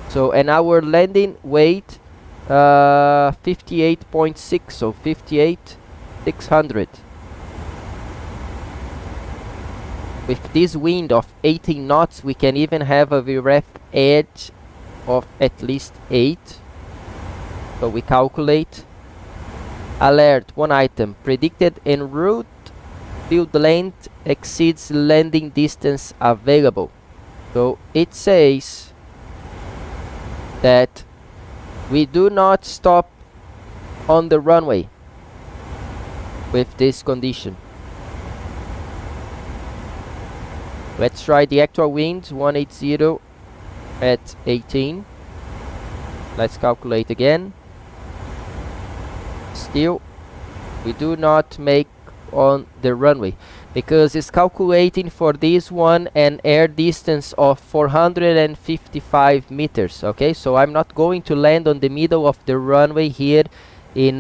So, and our landing weight 58.6, so 58,600. With this wind of 18 knots, we can even have a VREF edge of at least 8. So we calculate. Alert, one item. Predicted en route field length exceeds landing distance available. So it says that we do not stop on the runway with this condition. Let's try the actual wind, 180 at 18. Let's calculate again. Still, we do not make on the runway because it's calculating for this one an air distance of 455 meters. Okay, so I'm not going to land on the middle of the runway here in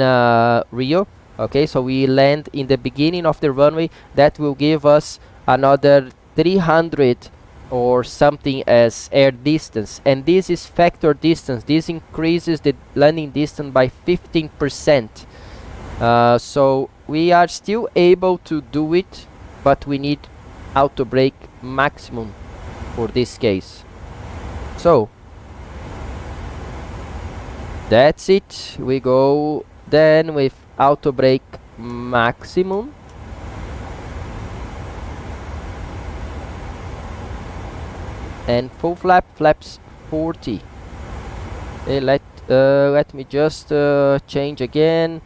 Rio. Okay, so we land in the beginning of the runway. That will give us another 300 or something as air distance, and this is factor distance. This increases the landing distance by 15%. So we are still able to do it, but we need auto brake maximum for this case. So that's it. We go then with auto brake maximum. And full flap, flaps 40. Okay, let me just change again.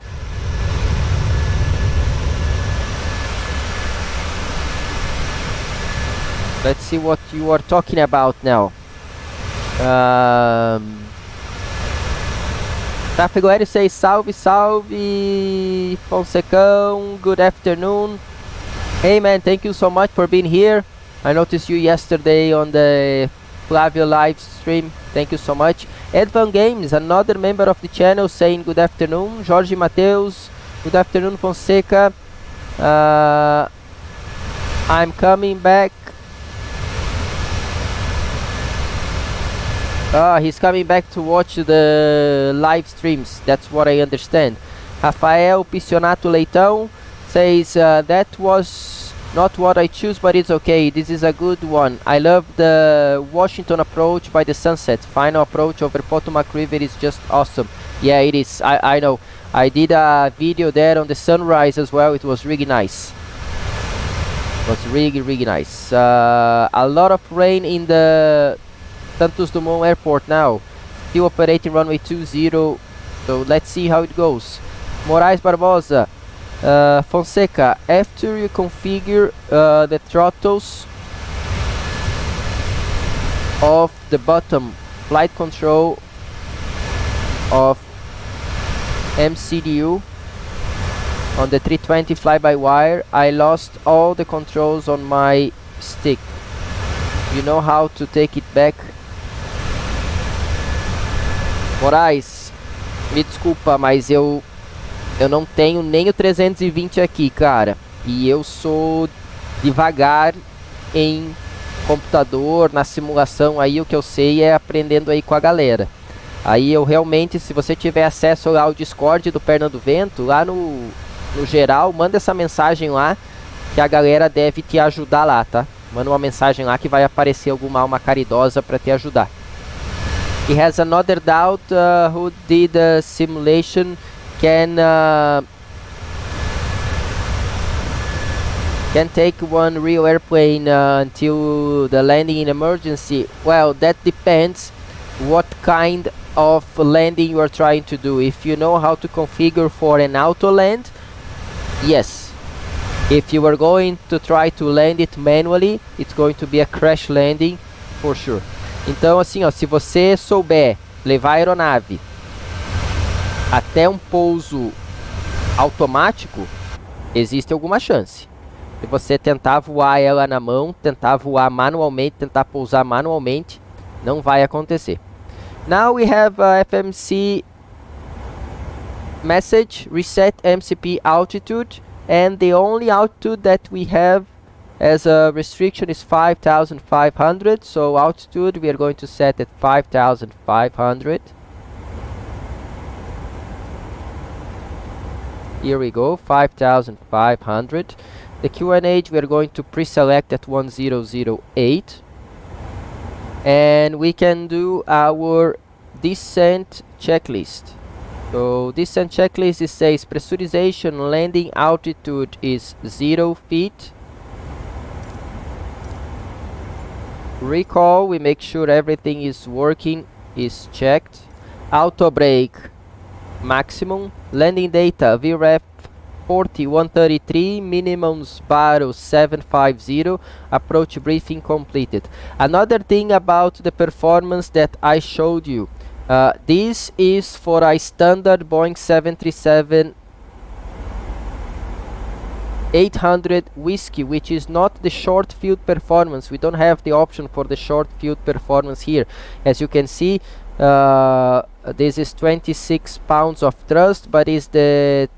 Let's see what you are talking about now. Tráfego aéreo says salve, salve, Fonsecão, good afternoon. Hey man, thank you so much for being here. I noticed you yesterday on the Flavio live stream. Thank you so much. Advan Games, another member of the channel, saying good afternoon. Jorge Mateus, good afternoon, Fonseca. I'm coming back. He's coming back to watch the live streams. That's what I understand. Rafael Piscionato Leitão says that was not what I choose, but it's okay. This is a good one. I love the Washington approach by the sunset. Final approach over Potomac River is just awesome. Yeah, it is. I know. I did a video there on the sunrise as well. It was really nice. It was really nice. A lot of rain in the Santos Dumont airport now. Still operating runway 20. So let's see how it goes. Moraes Barbosa. Fonseca, after you configure the throttles of the bottom flight control of MCDU on the 320 fly-by-wire, I lost all the controls on my stick. You know how to take it back? Moraes, me desculpa, mas eu não tenho nem o 320 aqui, cara. E eu sou devagar em computador, na simulação. Aí o que eu sei é aprendendo aí com a galera. Aí eu realmente, se você tiver acesso ao Discord do Perna do Vento, lá no geral, manda essa mensagem lá, que a galera deve te ajudar lá, tá? Manda uma mensagem lá que vai aparecer alguma alma caridosa para te ajudar. He has another doubt who did a simulation can take one real airplane until the landing in emergency. Well, that depends what kind of landing you are trying to do. If you know how to configure for an auto land, yes. If you are going to try to land it manually, it's going to be a crash landing for sure. Então assim, ó, se você souber levar a aeronave até um pouso automático, existe alguma chance. Se você tentar voar ela na mão, tentar voar manualmente, tentar pousar manualmente, não vai acontecer. Now we have a FMC message, reset MCP altitude, and the only altitude that we have as a restriction is 5,500. So altitude we are going to set at 5,500. Here we go, 5,500. The QNH we are going to pre-select at 1008. And we can do our descent checklist. So descent checklist, it says pressurization landing altitude is 0 feet. Recall, we make sure everything is working, is checked. Auto brake maximum. Landing data VREF 4133, minimum Sbvt 750, approach briefing completed. Another thing about the performance that I showed you, this is for a standard Boeing 737 800 Whiskey, which is not the short field performance. We don't have the option for the short field performance here. As you can see, this is 26 pounds of thrust, but is the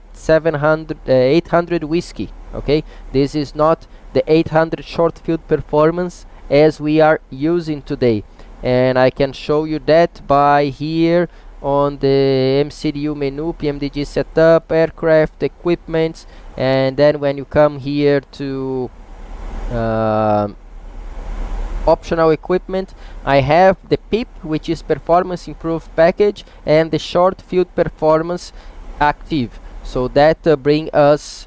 800 Whiskey. Okay, this is not the 800 short field performance as we are using today, and I can show you that by here on the MCDU menu, Pmdg setup, aircraft equipment, and then when you come here to optional equipment, I have the PIP, which is performance improved package, and the short field performance active. So that bring us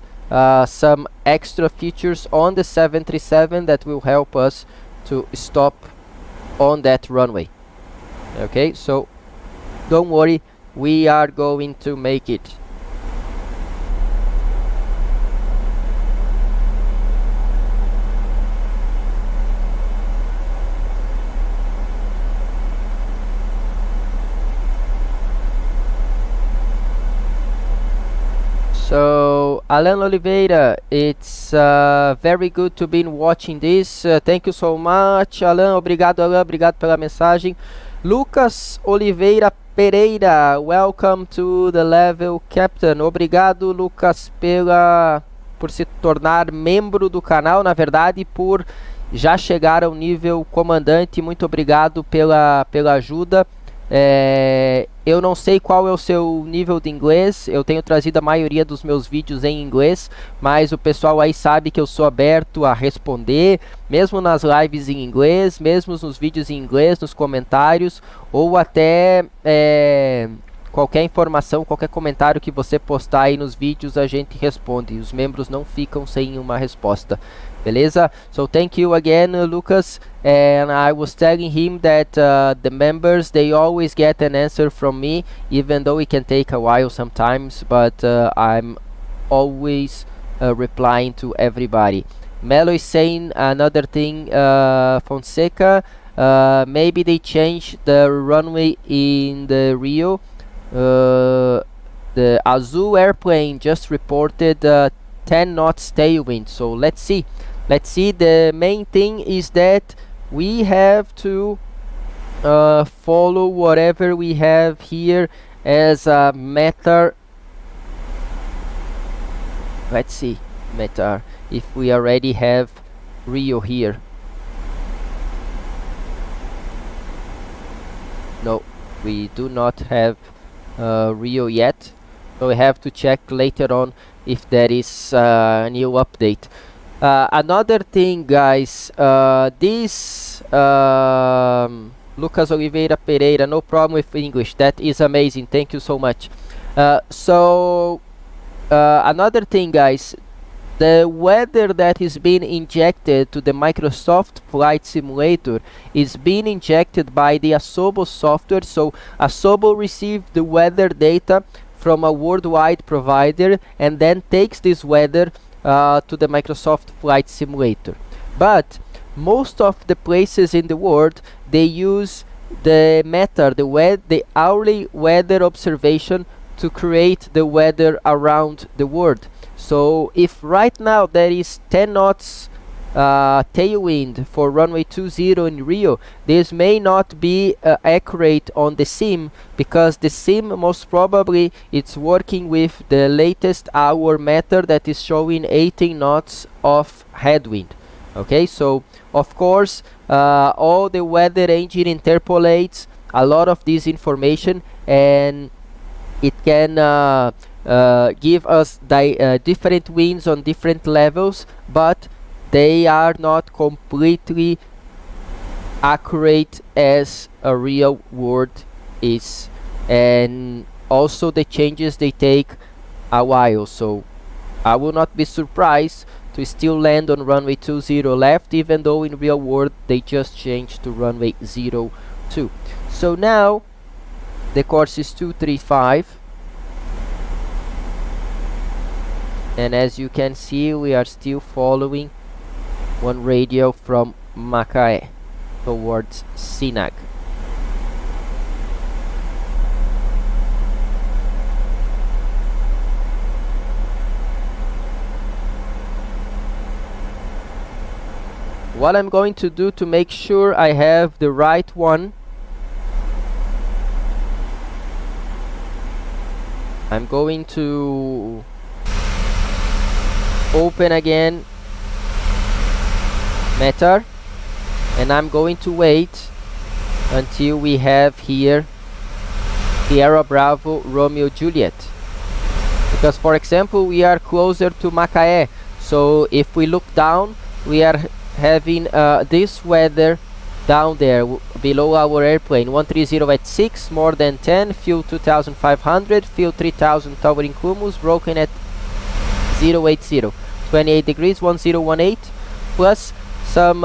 some extra features on the 737 that will help us to stop on that runway. Okay, so don't worry, we are going to make it. Alan Oliveira, it's very good to be watching this. Thank you so much, Alan. Obrigado, Alan. Obrigado pela mensagem. Lucas Oliveira Pereira, welcome to the level captain. Obrigado, Lucas, por se tornar membro do canal, na verdade, por já chegar ao nível comandante. Muito obrigado pela ajuda. Eu não sei qual é o seu nível de inglês, eu tenho trazido a maioria dos meus vídeos em inglês, mas o pessoal aí sabe que eu sou aberto a responder, mesmo nas lives em inglês, mesmo nos vídeos em inglês, nos comentários, ou até qualquer informação, qualquer comentário que você postar aí nos vídeos, a gente responde. Os membros não ficam sem uma resposta. Beleza? So thank you again, Lucas. And I was telling him that the members, they always get an answer from me, even though it can take a while sometimes, but I'm always replying to everybody. Melo is saying another thing, Fonseca, maybe they changed the runway in the Rio. The Azul airplane just reported 10 knots tailwind, so let's see. Let's see. The main thing is that we have to follow whatever we have here as a METAR. Let's see, METAR, if we already have Rio here. No, we do not have Rio yet, so we have to check later on if there is a new update. Another thing, guys, this Lucas Oliveira Pereira, no problem with English, that is amazing, thank you so much. Another thing, guys, the weather that is being injected to the Microsoft Flight Simulator is being injected by the Asobo software. So Asobo received the weather data from a worldwide provider and then takes this weather to the Microsoft Flight Simulator. But most of the places in the world, they use the METAR, the hourly weather observation, to create the weather around the world. So if right now there is 10 knots tailwind for runway 20 in Rio, this may not be accurate on the sim, because the sim most probably it's working with the latest hour METAR that is showing 18 knots of headwind. Okay, so of course all the weather engine interpolates a lot of this information, and it can give us different winds on different levels, but they are not completely accurate as a real world is, and also the changes, they take a while. So I will not be surprised to still land on runway 20 left, even though in real world they just changed to runway 02. So now the course is 235, and as you can see, we are still following one radial from Macaé towards Sinag. What I'm going to do to make sure I have the right one, I'm going to open again METAR, and I'm going to wait until we have here Sierra Bravo Romeo Juliet, because for example we are closer to Macaé, so if we look down, we are having this weather down there below our airplane. 130 at 6, more than 10, fuel 2500, fuel 3000 towering cumulus, broken at 080, 28 degrees, 1018, plus some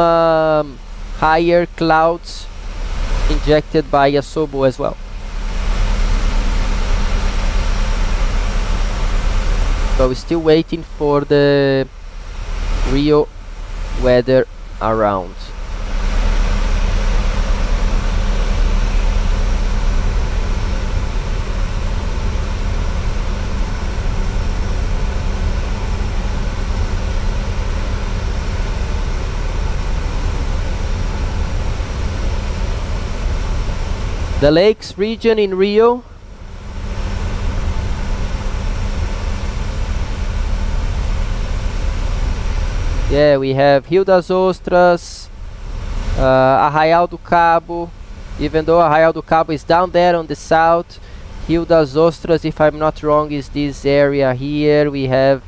higher clouds injected by Asobo as well. So we're still waiting for the Rio weather around. The lakes region in Rio. Yeah, we have Rio das Ostras, Arraial do Cabo. Even though Arraial do Cabo is down there on the south, Rio das Ostras, if I'm not wrong, is this area here. We have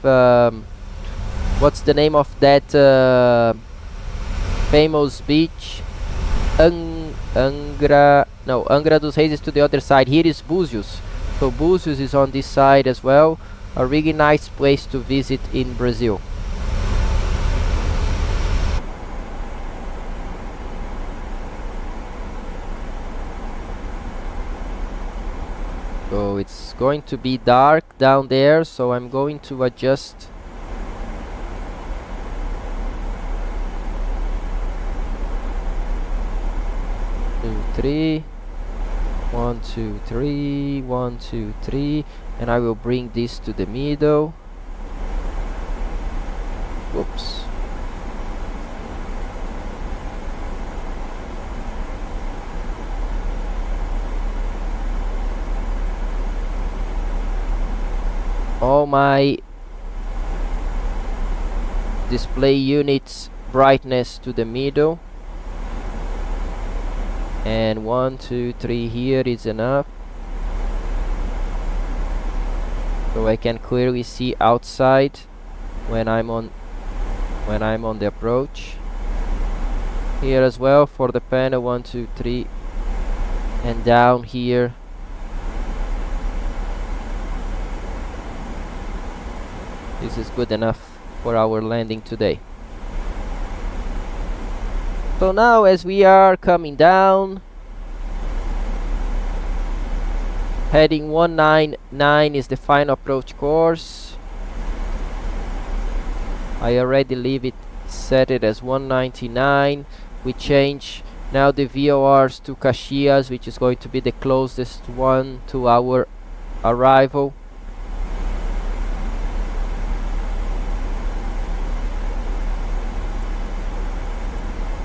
what's the name of that famous beach? Angra dos Reis is to the other side. Here is Búzios, so Búzios is on this side as well. A really nice place to visit in Brazil. So it's going to be dark down there, so I'm going to adjust. Two, three. 1, 2, 3. 1, 2, 3. And I will bring this to the middle. Whoops. All my display units brightness to the middle, and 1, 2, 3 here is enough, so I can clearly see outside when I'm on the approach. Here as well for the panel, 1, 2, 3, and down here. This is good enough for our landing today. So now as we are coming down, heading 199 is the final approach course. I already leave it set it as 199. We change now the VORs to Caxias, which is going to be the closest one to our arrival.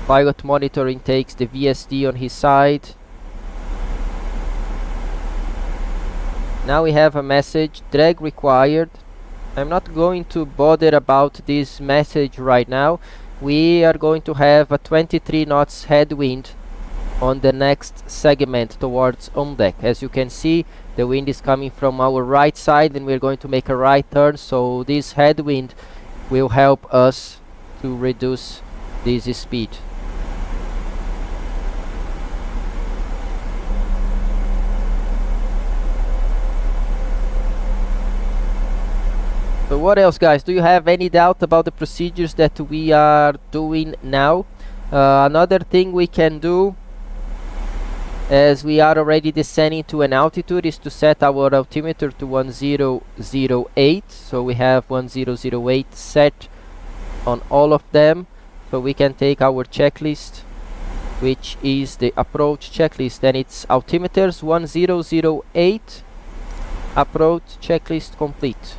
Pilot monitoring takes the VSD on his side. Now we have a message, drag required. I'm not going to bother about this message right now. We are going to have a 23 knots headwind on the next segment towards on deck. As you can see, the wind is coming from our right side and we're going to make a right turn, so this headwind will help us to reduce this speed. So what else, guys? Do you have any doubt about the procedures that we are doing now? Another thing we can do, as we are already descending to an altitude, is to set our altimeter to 1008. So we have 1008 set on all of them. So we can take our checklist, which is the approach checklist, and it's altimeters 1008, approach checklist complete.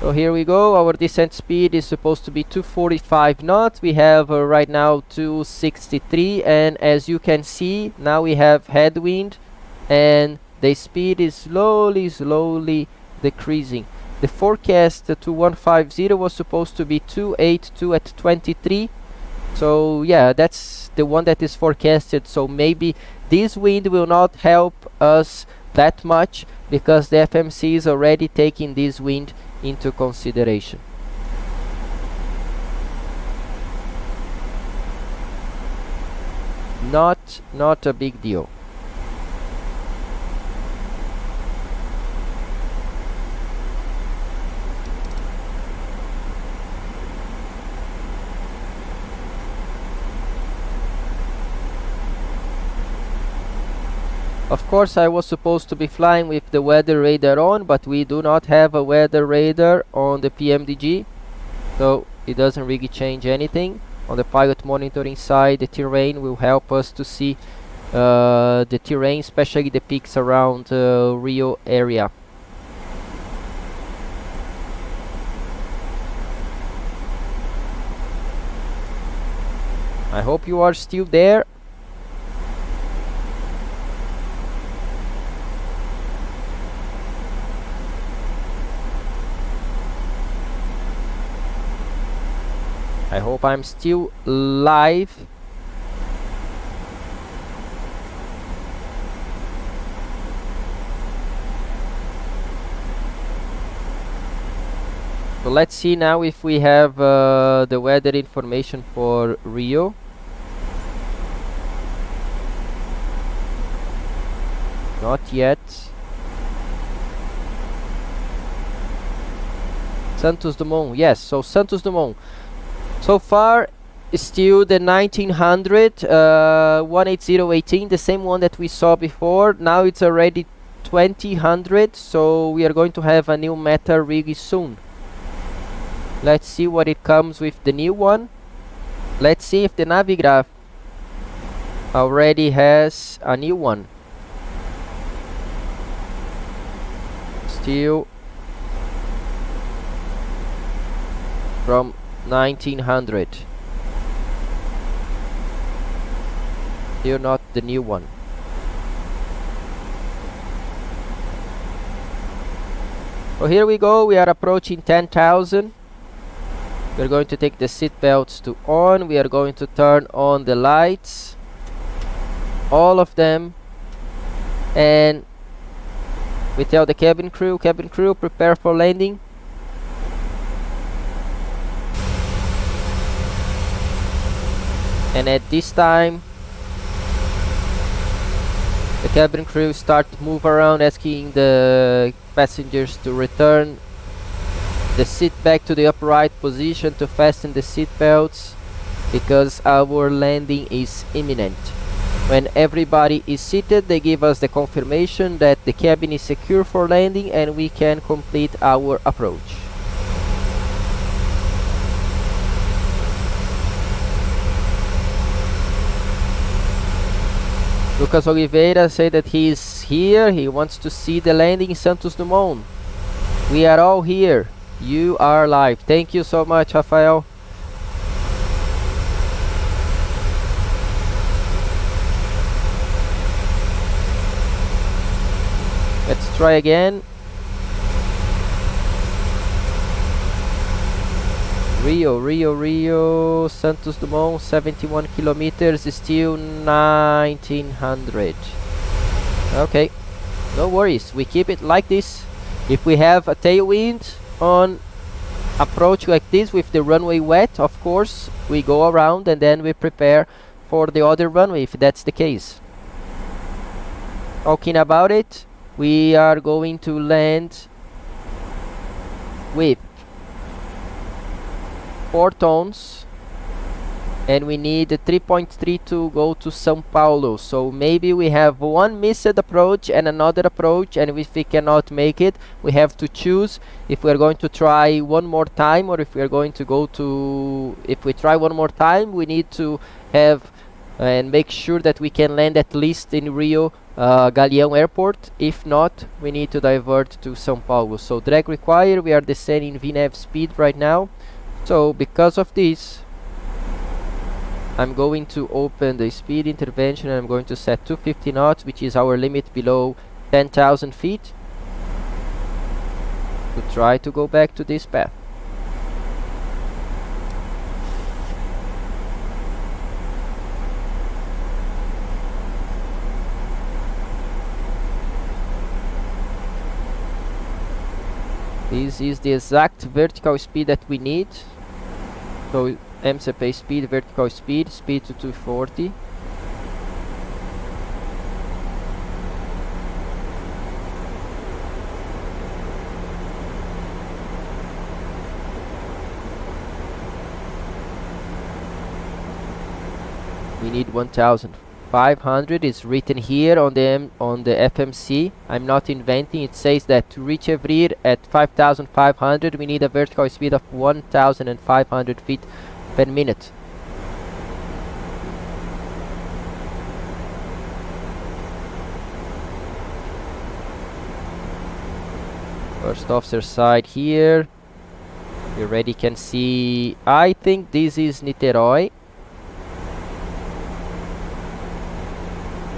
So here we go, our descent speed is supposed to be 245 knots. We have right now 263, and as you can see, now we have headwind and the speed is slowly decreasing. The forecast to 150 was supposed to be 282 at 23. So yeah, that's the one that is forecasted. So maybe this wind will not help us that much because the FMC is already taking this wind into consideration. Not a big deal. Of course, I was supposed to be flying with the weather radar on, but we do not have a weather radar on the Pmdg, so it doesn't really change anything. On the pilot monitoring side, the terrain will help us to see the terrain, especially the peaks around Rio area. I hope you are still there. I hope I'm still live. So let's see now if we have the weather information for Rio. Not yet. Santos Dumont, yes, so Santos Dumont. So far, still the 1900, 18018, the same one that we saw before. Now it's already 2000, so we are going to have a new meta rig soon. Let's see what it comes with the new one. Let's see if the Navigraph already has a new one. Still from 1900. Still not the new one. So here we go, we are approaching 10,000. We're going to take the seat belts to on. We are going to turn on the lights, all of them, and we tell the cabin crew, prepare for landing. And at this time, the cabin crew start to move around, asking the passengers to return the seat back to the upright position to fasten the seat belts, because our landing is imminent. When everybody is seated, they give us the confirmation that the cabin is secure for landing and we can complete our approach. Lucas Oliveira said that he is here, he wants to see the landing in Santos Dumont. We are all here. You are live. Thank you so much, Rafael. Let's try again. Rio, Santos Dumont, 71 kilometers, still 1900. Okay, no worries, we keep it like this. If we have a tailwind on approach like this with the runway wet, of course we go around and then we prepare for the other runway if that's the case. Talking about it, we are going to land with 4 tons and we need a 3.3 to go to São Paulo, so maybe we have one missed approach and another approach, and if we cannot make it, we have to choose if we are going to try one more time, or if we are going to go to, if we try one more time, we need to have and make sure that we can land at least in Rio Galeão Airport. If not, we need to divert to São Paulo. So drag required, we are descending VNAV speed right now, so because of this I'm going to open the speed intervention and I'm going to set 250 knots, which is our limit below 10,000 feet, to try to go back to this path. This is the exact vertical speed that we need. So MCP speed, vertical speed, speed to 240. We need 1,500. It's written here on the FMC. I'm not inventing. It says that to reach Evrir at 5,500, we need a vertical speed of 1,500 feet per minute. First officer side here. You already can see, I think this is Niterói.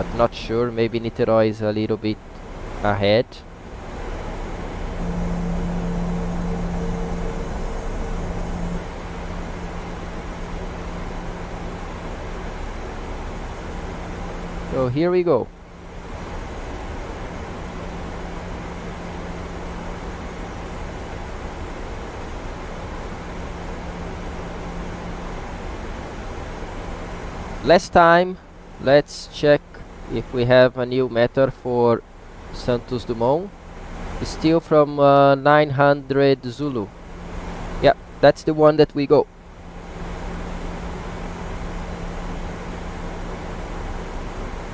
but not sure. Maybe Niterói is a little bit ahead. So here we go. Last time, let's check if we have a new method for Santos Dumont. It's still from 900 Zulu. Yeah, that's the one that we go.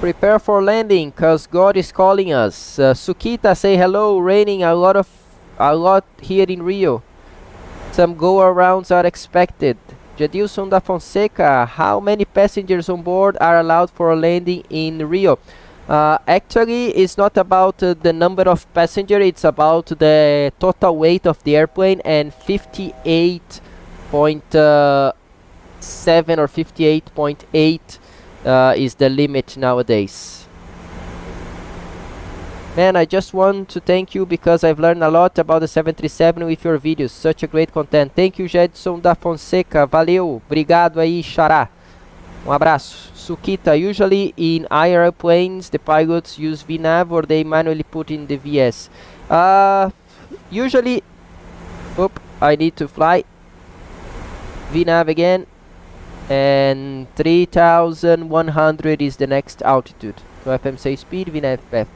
Prepare for landing, cause God is calling us. Sukita, say hello. Raining a lot here in Rio. Some go-arounds are expected. Jadilson da Fonseca, how many passengers on board are allowed for a landing in Rio? Actually, it's not about the number of passengers, it's about the total weight of the airplane, and 58.7 or 58.8 is the limit nowadays. Man, I just want to thank you because I've learned a lot about the 737 with your videos. Such a great content. Thank you, Jedson da Fonseca. Valeu. Obrigado aí, Xará. Abraço. Sukita, usually in airplanes, the pilots use VNAV or they manually put in the VS. Usually, I need to fly. VNAV again. And 3100 is the next altitude. So FMC speed, VNAV path.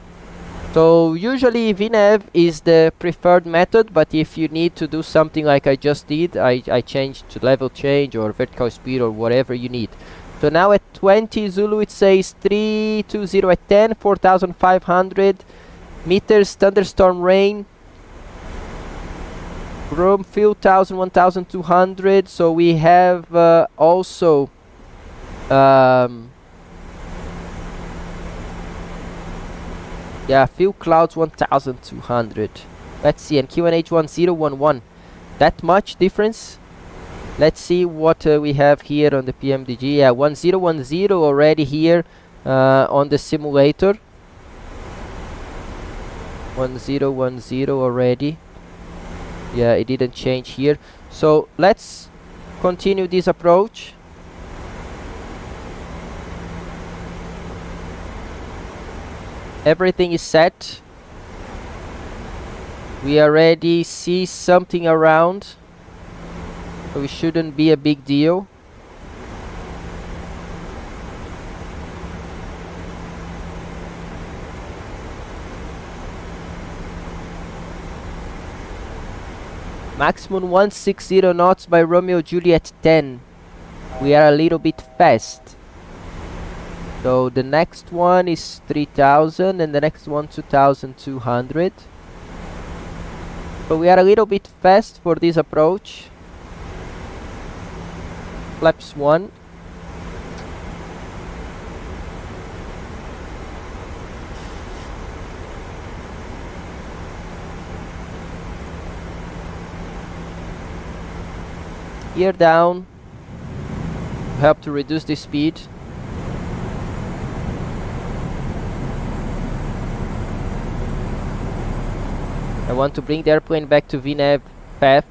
So usually VNAV is the preferred method, but if you need to do something like I just did, I changed to level change or vertical speed or whatever you need. So now at 20 Zulu it says 320 at 10, 4500 meters, thunderstorm rain, room fuel 1200. So we have also yeah, fuel clouds 1200. Let's see, and QNH 1011. That much difference? Let's see what we have here on the Pmdg. Yeah, 1010 already here on the simulator. 1010 already. Yeah, it didn't change here. So let's continue this approach. Everything is set. We already see something around, so it shouldn't be a big deal. Maximum 160 knots by Romeo Juliet 10. We are a little bit fast. So the next one is 3000 and the next one 2200. So we are a little bit fast for this approach. Flaps 1. Gear down. Help to reduce the speed. I want to bring the airplane back to VNAV path.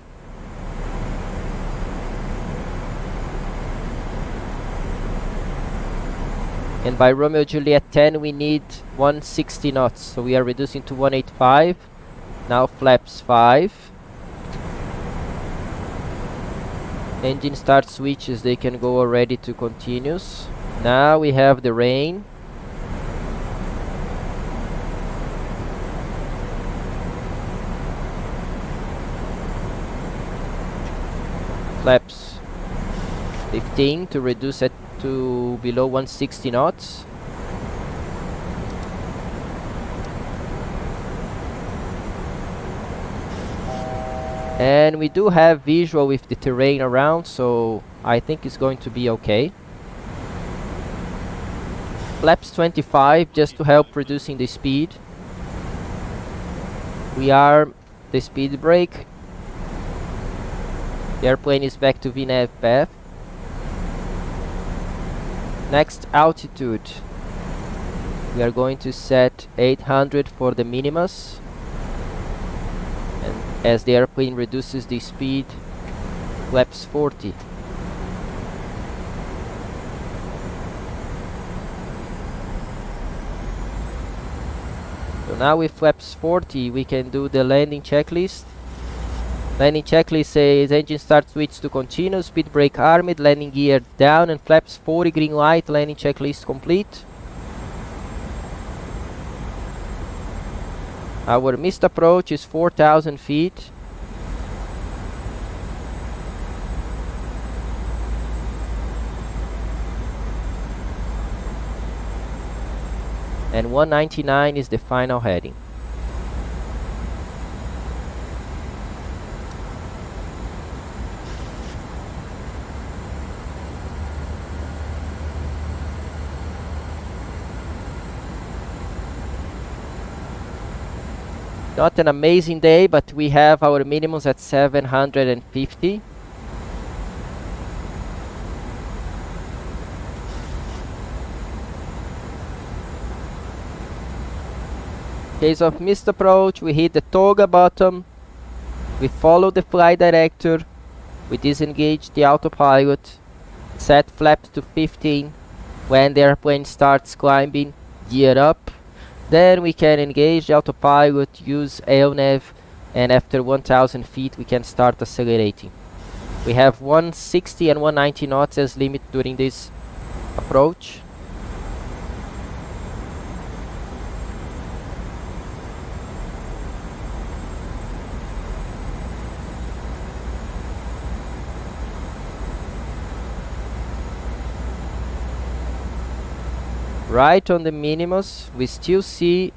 And by Romeo Juliet 10 we need 160 knots, so we are reducing to 185. Now flaps 5. Engine start switches, they can go already to continuous. Now we have the rain. Flaps 15 to reduce it to below 160 knots. And we do have visual with the terrain around, so I think it's going to be okay. Flaps 25 just to help reducing the speed. We are the speed brake. The airplane is back to VNAV path. Next altitude. We are going to set 800 for the minimus, and as the airplane reduces the speed, flaps 40. So now with flaps 40 we can do the landing checklist. Landing checklist says engine start switch to continuous, speed brake armed, landing gear down, and flaps 40 green light. Landing checklist complete. Our missed approach is 4,000 feet. And 199 is the final heading. Not an amazing day, but we have our minimums at 750. Case of missed approach, we hit the toga bottom, we follow the flight director, we disengage the autopilot, set flaps to 15. When the airplane starts climbing, gear up. Then we can engage the autopilot, use AONAV, and after 1000 feet we can start accelerating. We have 160 and 190 knots as limit during this approach. Right on the minimus, we still see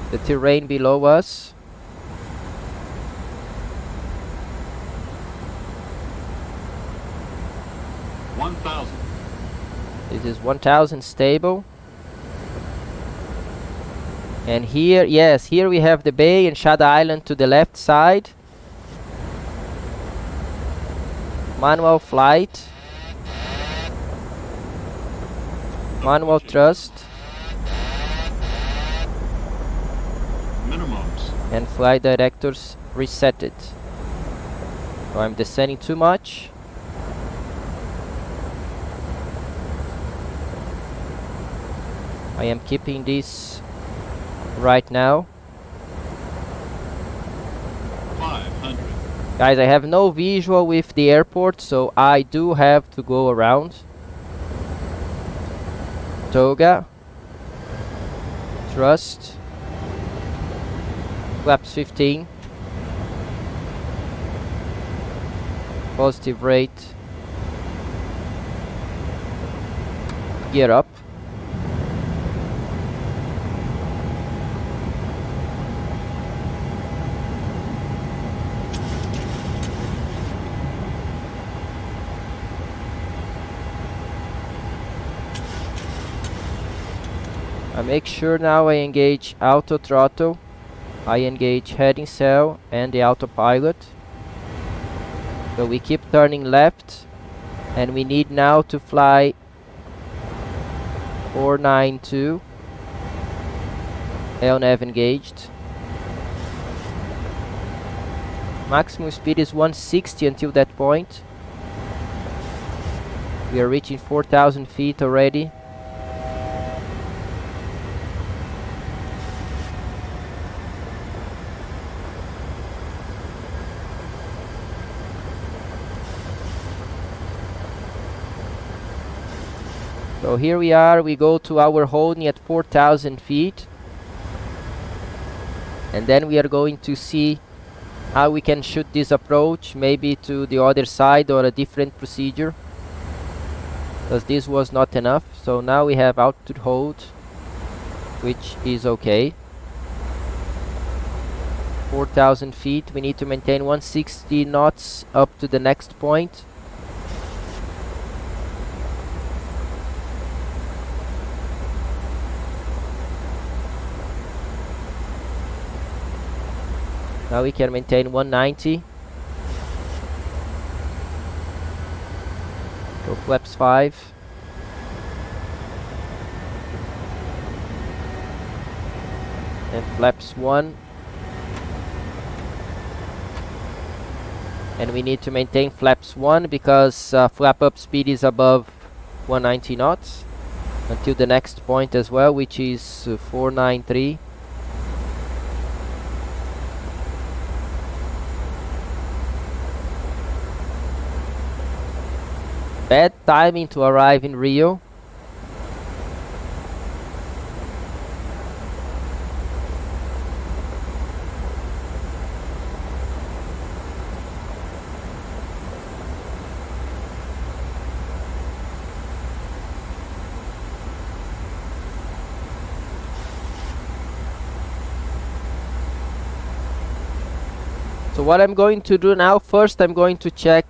the terrain below us. This is 1000 stable. And here, yes, here we have the bay and Shada Island to the left side. Manual flight. Manual thrust. Minimums. And flight directors resetted. So I'm descending too much. I am keeping this right now. 500. Guys, I have no visual with the airport, so I do have to go around. Toga. Thrust. Flaps 15. Positive rate. Gear up. I make sure now I engage auto throttle, I engage heading cell and the autopilot. So we keep turning left, and we need now to fly 492. LNAV engaged. Maximum speed is 160 until that point. We are reaching 4,000 feet already. So here we are, we go to our holding at 4,000 feet. And then we are going to see how we can shoot this approach, maybe to the other side or a different procedure. Because this was not enough. So now we have altitude hold, which is okay. 4,000 feet, we need to maintain 160 knots up to the next point. Now we can maintain 190. Go flaps 5. and flaps 1. And we need to maintain flaps 1 because flap up speed is above 190 knots until the next point as well, which is 493. Bad timing to arrive in Rio. So what I'm going to do now, first I'm going to check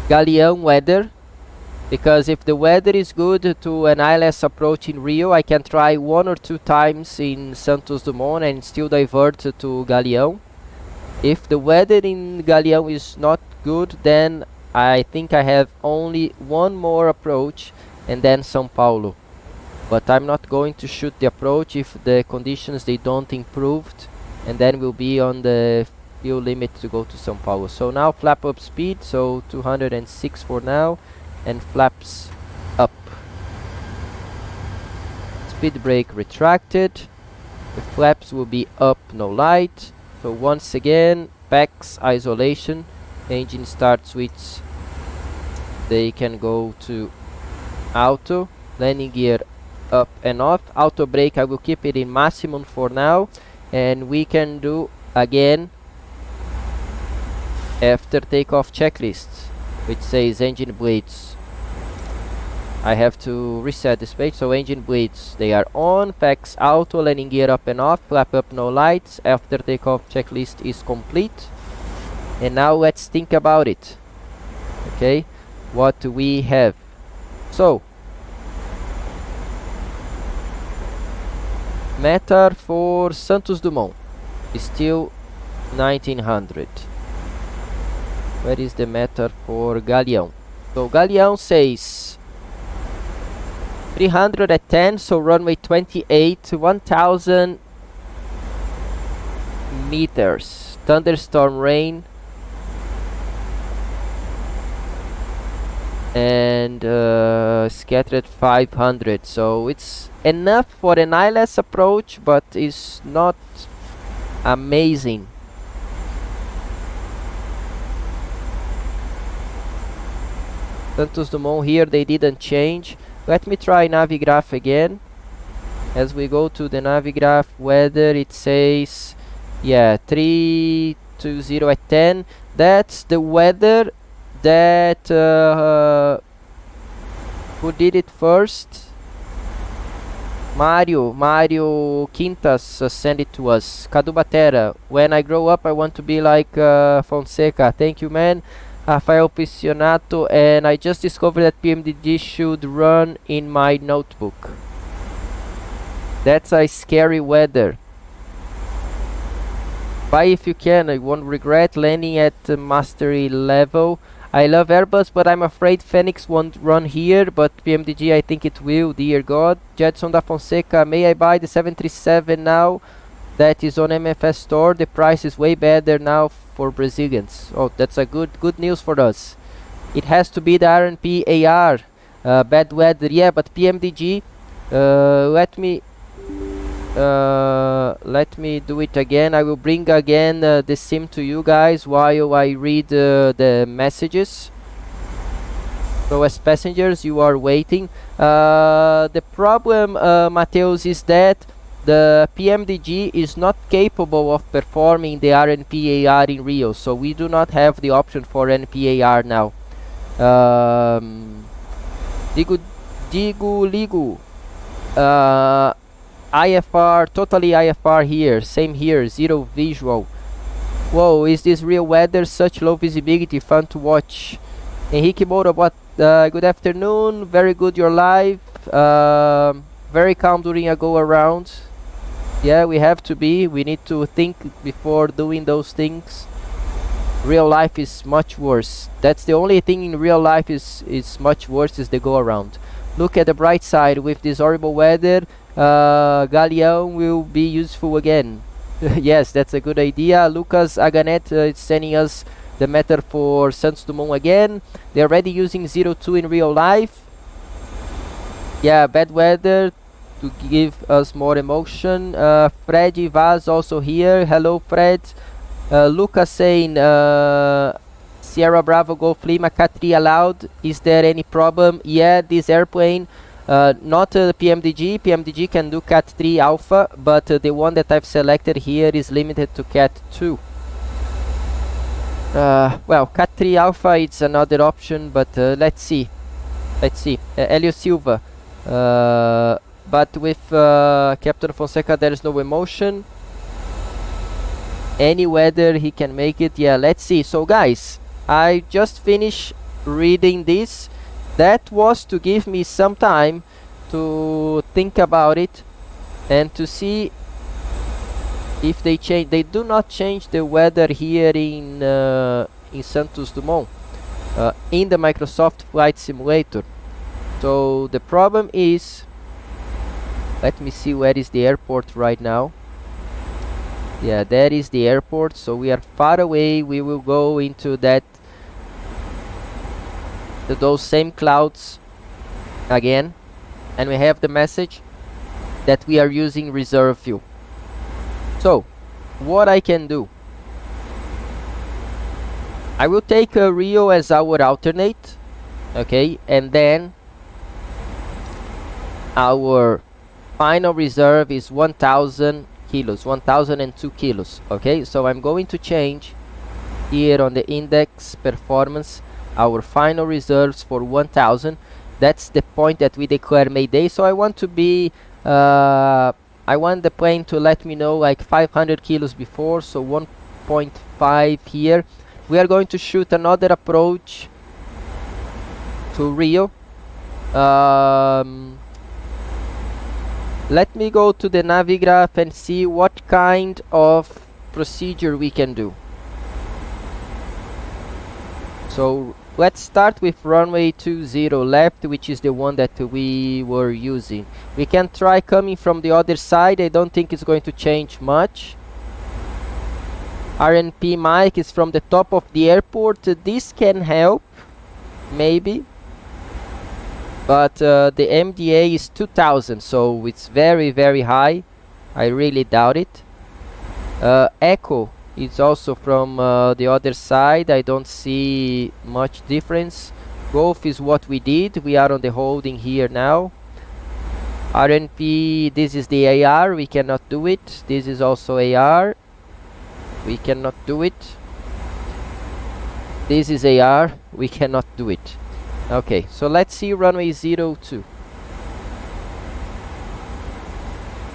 Galeão weather, because if the weather is good to an ILS approach in Rio, I can try 1 or 2 times in Santos Dumont and still divert to Galeão. If the weather in Galeão is not good, then I think I have only 1 more approach and then São Paulo. But I'm not going to shoot the approach if the conditions they don't improved, and then we'll be on the fuel limit to go to São Paulo. So now flap up speed, so 206 for now, and flaps up. Speed brake retracted. The flaps will be up, no light. So once again, PAX isolation, engine start switch, they can go to auto, landing gear up and off. Auto brake I will keep it in maximum for now, and we can do again after takeoff checklist, which says engine blades. I have to reset this page. So engine blades, they are on, PAX auto, landing gear up and off, flap up, no lights. After takeoff checklist is complete. And now let's think about it. Okay, what do we have? So METAR for Santos Dumont is still 1900. Where is the METAR for Galeão? So Galeão says 310, so runway 28, 1000 meters. Thunderstorm rain. And scattered 500, so it's enough for an ILS approach, but it's not amazing. Santos Dumont here, they didn't change. Let me try Navigraph again. As we go to the Navigraph weather, it says, yeah, 320 at 10. That's the weather that who did it first? Mario Quintas sent it to us. Cadu Batera, when I grow up I want to be like Fonseca. Thank you, man. Rafael Piscionato, and I just discovered that Pmdg should run in my notebook. That's a scary weather. Buy if you can, I won't regret landing at mastery level. I love Airbus, but I'm afraid Phoenix won't run here, but Pmdg I think it will, dear God. Jedson da Fonseca, may I buy the 737 now that is on MFS store? The price is way better now for Brazilians. Oh, that's a good news for us. It has to be the RNP AR. Bad weather, yeah, but Pmdg, let me do it again. I will bring again the sim to you guys while I read the messages. So as passengers, you are waiting. The problem, Mateus, is that the Pmdg is not capable of performing the RNPAR in Rio, so we do not have the option for NPAR now. Ligo. IFR, totally IFR here, same here, 0 visual. Whoa, is this real weather? Such low visibility, fun to watch. Henrique Moura, what? Good afternoon, very good, you're live. Very calm during a go around. Yeah, we have to be. We need to think before doing those things. Real life is much worse. That's the only thing in real life is much worse is the go around. Look at the bright side. With this horrible weather, Galeão will be useful again. Yes, that's a good idea. Lucas Aganet is sending us the matter for Santos Dumont again. They're already using 02 in real life. Yeah, bad weather to give us more emotion. Fred Vaz also here. Hello, Fred. Lucas saying Sierra Bravo Golf Lima Cat3 allowed. Is there any problem? Yeah, this airplane, not Pmdg. Pmdg can do Cat3 Alpha, but the one that I've selected here is limited to Cat2. Well, Cat3 Alpha it's another option, but let's see. Let's see. Elio Silva. But with Captain Fonseca there is no emotion. Any weather he can make it. Yeah, let's see. So guys, I just finished reading this. That was to give me some time to think about it and to see if they change. They do not change the weather here in Santos Dumont in the Microsoft Flight Simulator. So the problem is, let me see where is the airport right now. Yeah, that is the airport, so we are far away. We will go into that those same clouds again, and we have the message that we are using reserve fuel. So what I can do, I will take Rio as our alternate, okay, and then our final reserve is 1000 kilos, 1002 kilos. Okay, so I'm going to change here on the index performance our final reserves for 1000. That's the point that we declare Mayday. So I want to be I want the plane to let me know like 500 kilos before, so 1.5 here. We are going to shoot another approach to Rio. Let me go to the Navigraph and see what kind of procedure we can do. So let's start with runway 20 left, which is the one that we were using. We can try coming from the other side. I don't think it's going to change much. RNP mic is from the top of the airport. This can help, maybe. But the MDA is 2000, so it's very, very high. I really doubt it. Echo is also from the other side. I don't see much difference. Golf is what we did. We are on the holding here now. RNP, this is the AR. We cannot do it. This is also AR. We cannot do it. This is AR. We cannot do it. Okay, so let's see runway 02.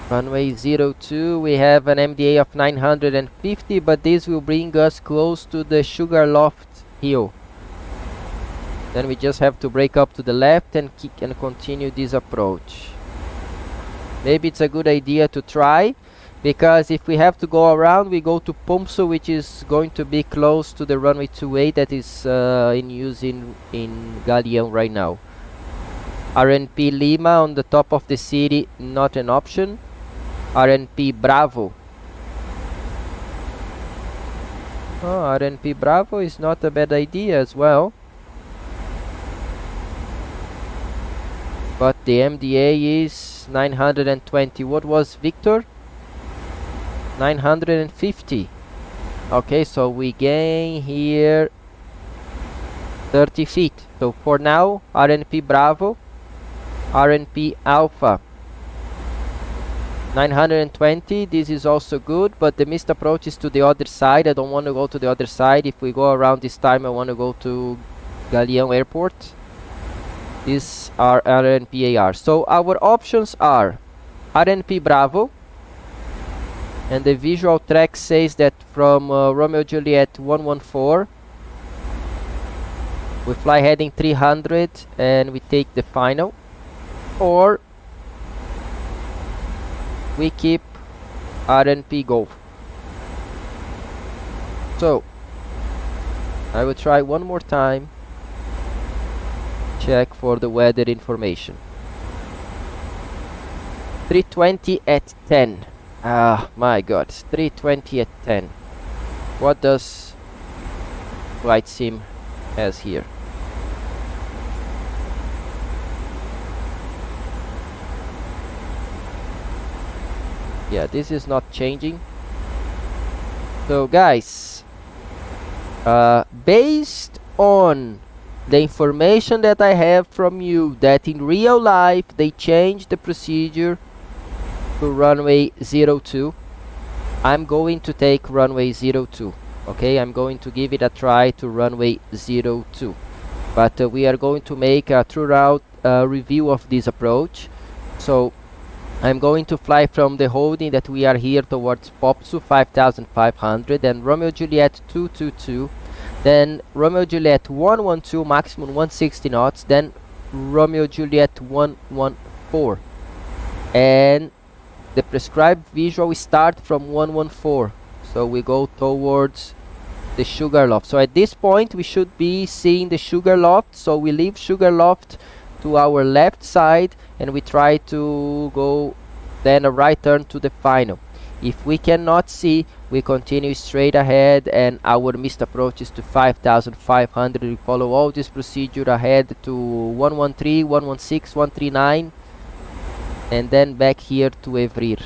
Runway 02, we have an MDA of 950, but this will bring us close to the Sugarloft hill. Then we just have to break up to the left and kick and continue this approach. Maybe it's a good idea to try, because if we have to go around, we go to Pomso, which is going to be close to the runway 28 that is in use in Galeão right now. RNP Lima on the top of the city, not an option. RNP Bravo. Oh, RNP Bravo is not a bad idea as well. But the MDA is 920. What was Victor? 950. Okay, so we gain here 30 feet. So for now, RNP Bravo, RNP Alpha 920. This is also good, but the missed approach is to the other side. I don't want to go to the other side. If we go around this time, I want to go to Galeão Airport. These are RNP AR. So our options are RNP Bravo, and the visual track says that from Romeo Juliet 114 we fly heading 300 and we take the final, or we keep RNP Golf. So I will try one more time, check for the weather information. 320 at 10. Ah, my god, 320 at 10. What does Flight Sim has here? Yeah, this is not changing. So guys, based on the information that I have from you, that in real life they changed the procedure to runway 02, I'm going to take runway 02. Okay, I'm going to give it a try to runway 02, but we are going to make a true route review of this approach. So I'm going to fly from the holding that we are here towards Popsu 5500, then Romeo Juliet 222, then Romeo Juliet 112, maximum 160 knots, then Romeo Juliet 114, and the prescribed visual we start from 114, so we go towards the Sugarloft. So at this point we should be seeing the Sugarloft, so we leave Sugarloft to our left side and we try to go then a right turn to the final. If we cannot see, we continue straight ahead, and our missed approach is to 5500. We follow all this procedure ahead to 113, 116, 139, and then back here to Evrir.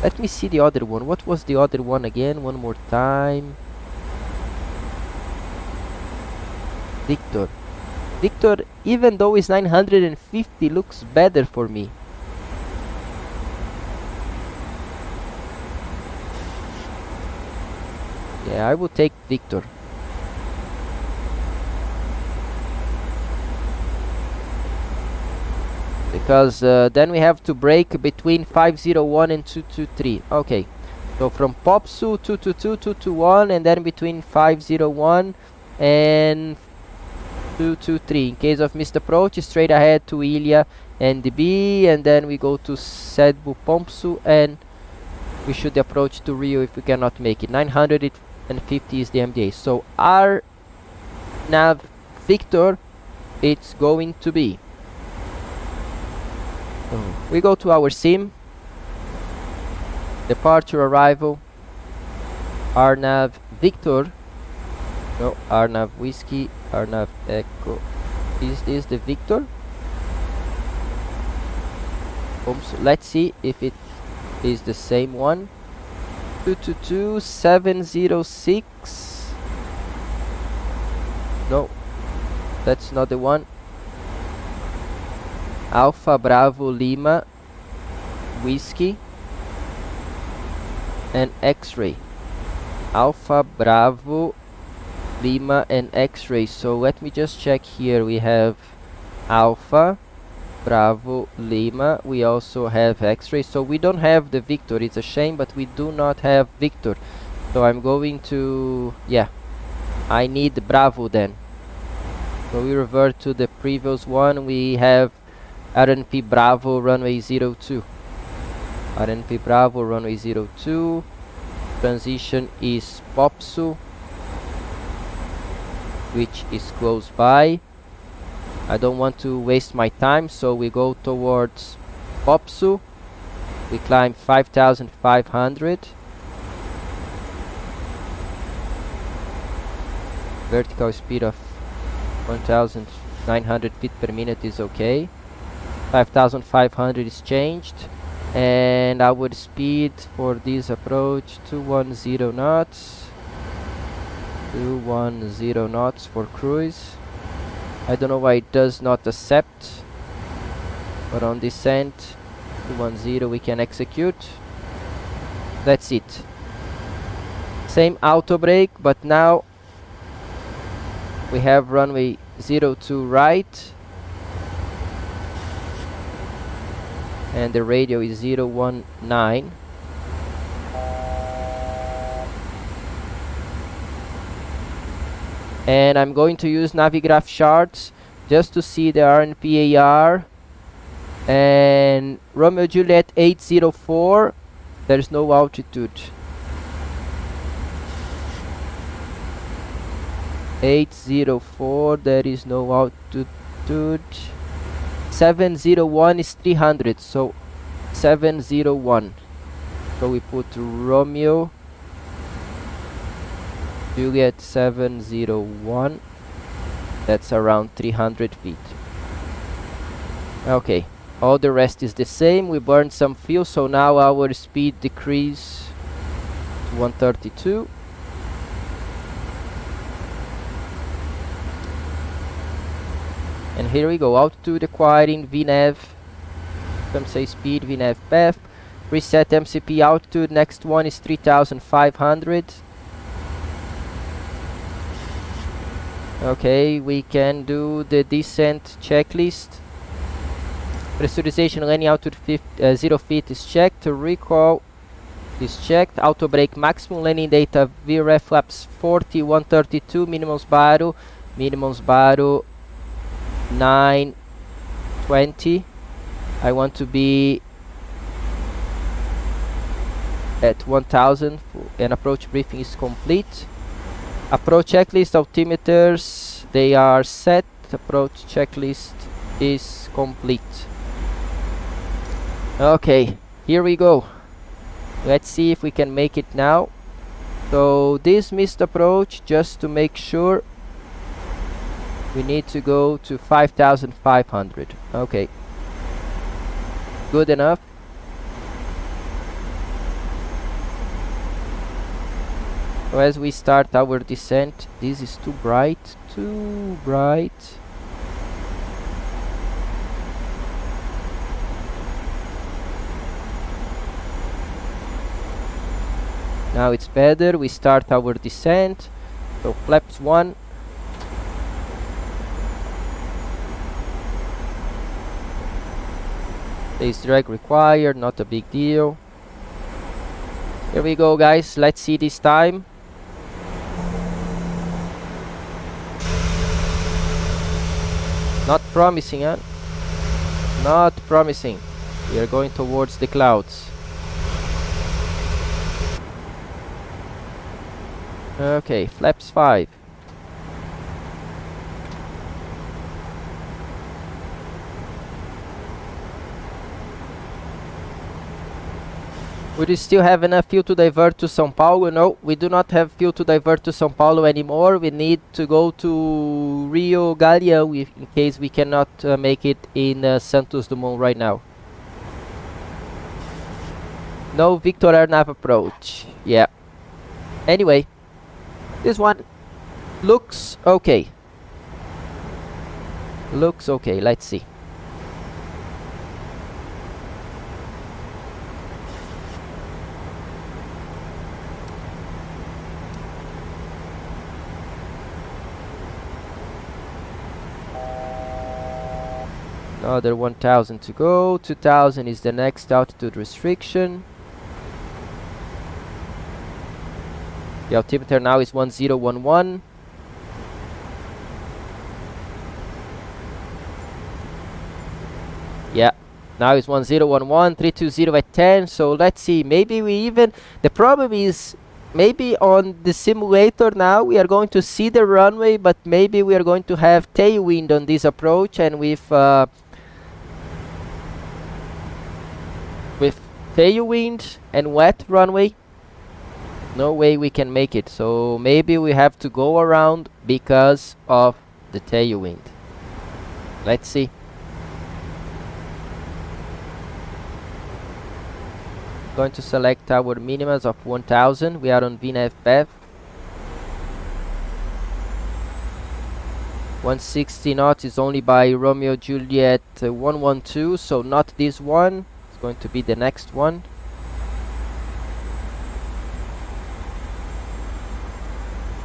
Let me see the other one. What was the other one again? One more time. Victor. Victor, even though it's 950, looks better for me. Yeah, I will take Victor. Because then we have to break between 501 and 223. Okay, so from Popsu 222, 221, and then between 501 and 223. In case of missed approach, straight ahead to Ilya and DB, and then we go to Sedbu Pompsu, and we should approach to Rio if we cannot make it. 950 is the MDA. So our nav Victor, it's going to be. We go to our sim. Departure, arrival. Arnav Victor. No, Arnav Whiskey. Arnav Echo. Is this the Victor? Oops. Let's see if it is the same one. 222706. No, that's not the one. Alpha Bravo Lima Whiskey and X-ray. Alpha Bravo Lima and X-ray. So let me just check here. We have Alpha Bravo Lima. We also have X-ray. So we don't have the Victor. It's a shame, but we do not have Victor. So I'm going to, yeah, I need Bravo then. So we revert to the previous one. We have RNP Bravo runway 02. RNP Bravo runway 02. Transition is Popsu, which is close by. I don't want to waste my time, so we go towards Popsu. We climb 5500. Vertical speed of 1900 feet per minute is okay. 5500 is changed, and our speed for this approach 210 knots. 210 knots for cruise. I don't know why it does not accept, but on descent 210 we can execute. That's it. Same auto brake, but now we have runway 02 right, and the radio is 019. And I'm going to use Navigraph charts just to see the RNPAR. And Romeo Juliet 804, there's no altitude. 804, there is no altitude. 701 is 300, so 701. So we put Romeo Juliet 701. That's around 300 feet. Okay, all the rest is the same. We burned some fuel, so now our speed decrease to 132. And here we go, altitude acquiring, VNAV, come say speed, VNAV path, reset MCP altitude, next one is 3500. Okay, we can do the descent checklist. Pressurization landing altitude 0 feet is checked, recall is checked, auto brake maximum landing data, VREF flaps 40, 132, minimum Sbvt 920. I want to be at 1000 and approach briefing is complete. Approach checklist altimeters, they are set. Approach checklist is complete. Okay, here we go. Let's see if we can make it now. So this missed approach, just to make sure, we need to go to 5500. Okay, good enough. So as we start our descent, this is too bright, too bright. Now it's better. We start our descent. So flaps 1. Base drag required, not a big deal. Here we go, guys. Let's see this time. Not promising, huh? Not promising. We are going towards the clouds. Okay, flaps 5. Would you still have enough fuel to divert to São Paulo? No, we do not have fuel to divert to São Paulo anymore. We need to go to Rio Galeão in case we cannot make it in Santos Dumont right now. No Victor Arnav approach. Yeah. Anyway, this one looks okay. Looks okay. Let's see. Another 1000 to go. 2000 is the next altitude restriction. The altimeter now is 1011. Yeah, now it's 1011, 320 at 10. So let's see, maybe we even, the problem is maybe on the simulator now we are going to see the runway, but maybe we are going to have tailwind on this approach, and with tailwind and wet runway, no way we can make it. So maybe we have to go around because of the tailwind. Let's see. Going to select our minimums of 1000. We are on VNAV path. 160 knots is only by Romeo Juliet 112, so not this one. It's going to be the next one.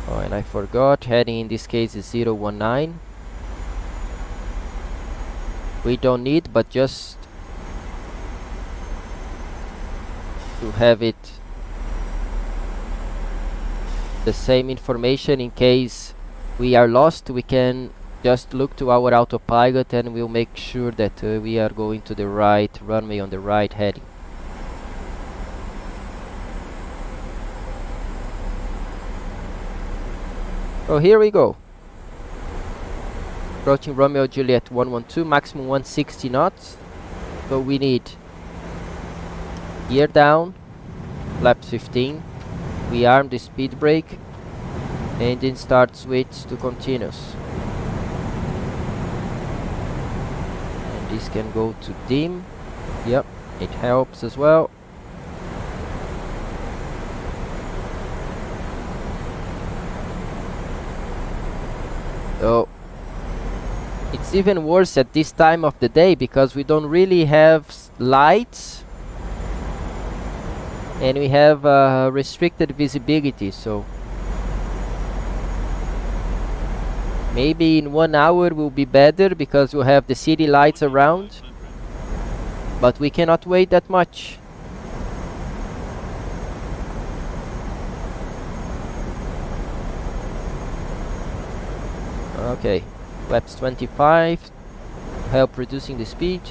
Oh, and I forgot, heading in this case is 019. We don't need, but just to have it the same information in case we are lost, we can just look to our autopilot and we'll make sure that we are going to the right runway on the right heading. So here we go. Approaching Romeo Juliet 112, maximum 160 knots. So we need Gear down, flaps 15. We arm the speed brake. Engine start switch to continuous. And this can go to dim. Yep, it helps as well. So it's even worse at this time of the day because we don't really have lights and we have restricted visibility, so maybe in 1 hour will be better because we'll have the city lights around, but we cannot wait that much. Okay, flaps 25, help reducing the speed.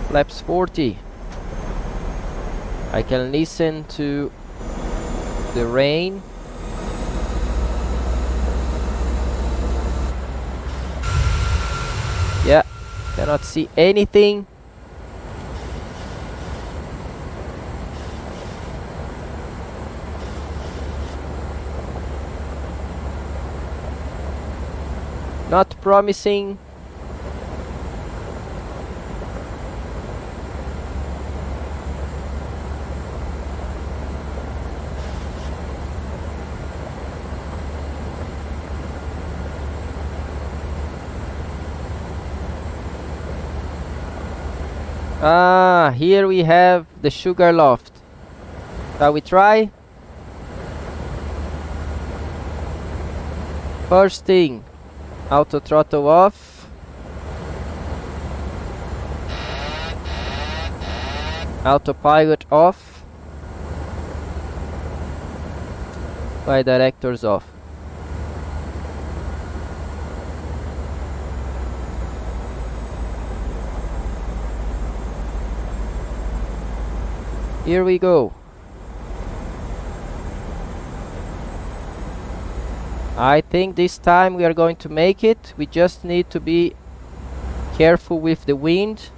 Flaps 40. I can listen to the rain. Yeah, cannot see anything. Not promising. Ah, here we have the sugar loft. Shall we try? First thing, auto throttle off. Autopilot off. Flight directors off. Here we go. I think this time we are going to make it. We just need to be careful with the wind.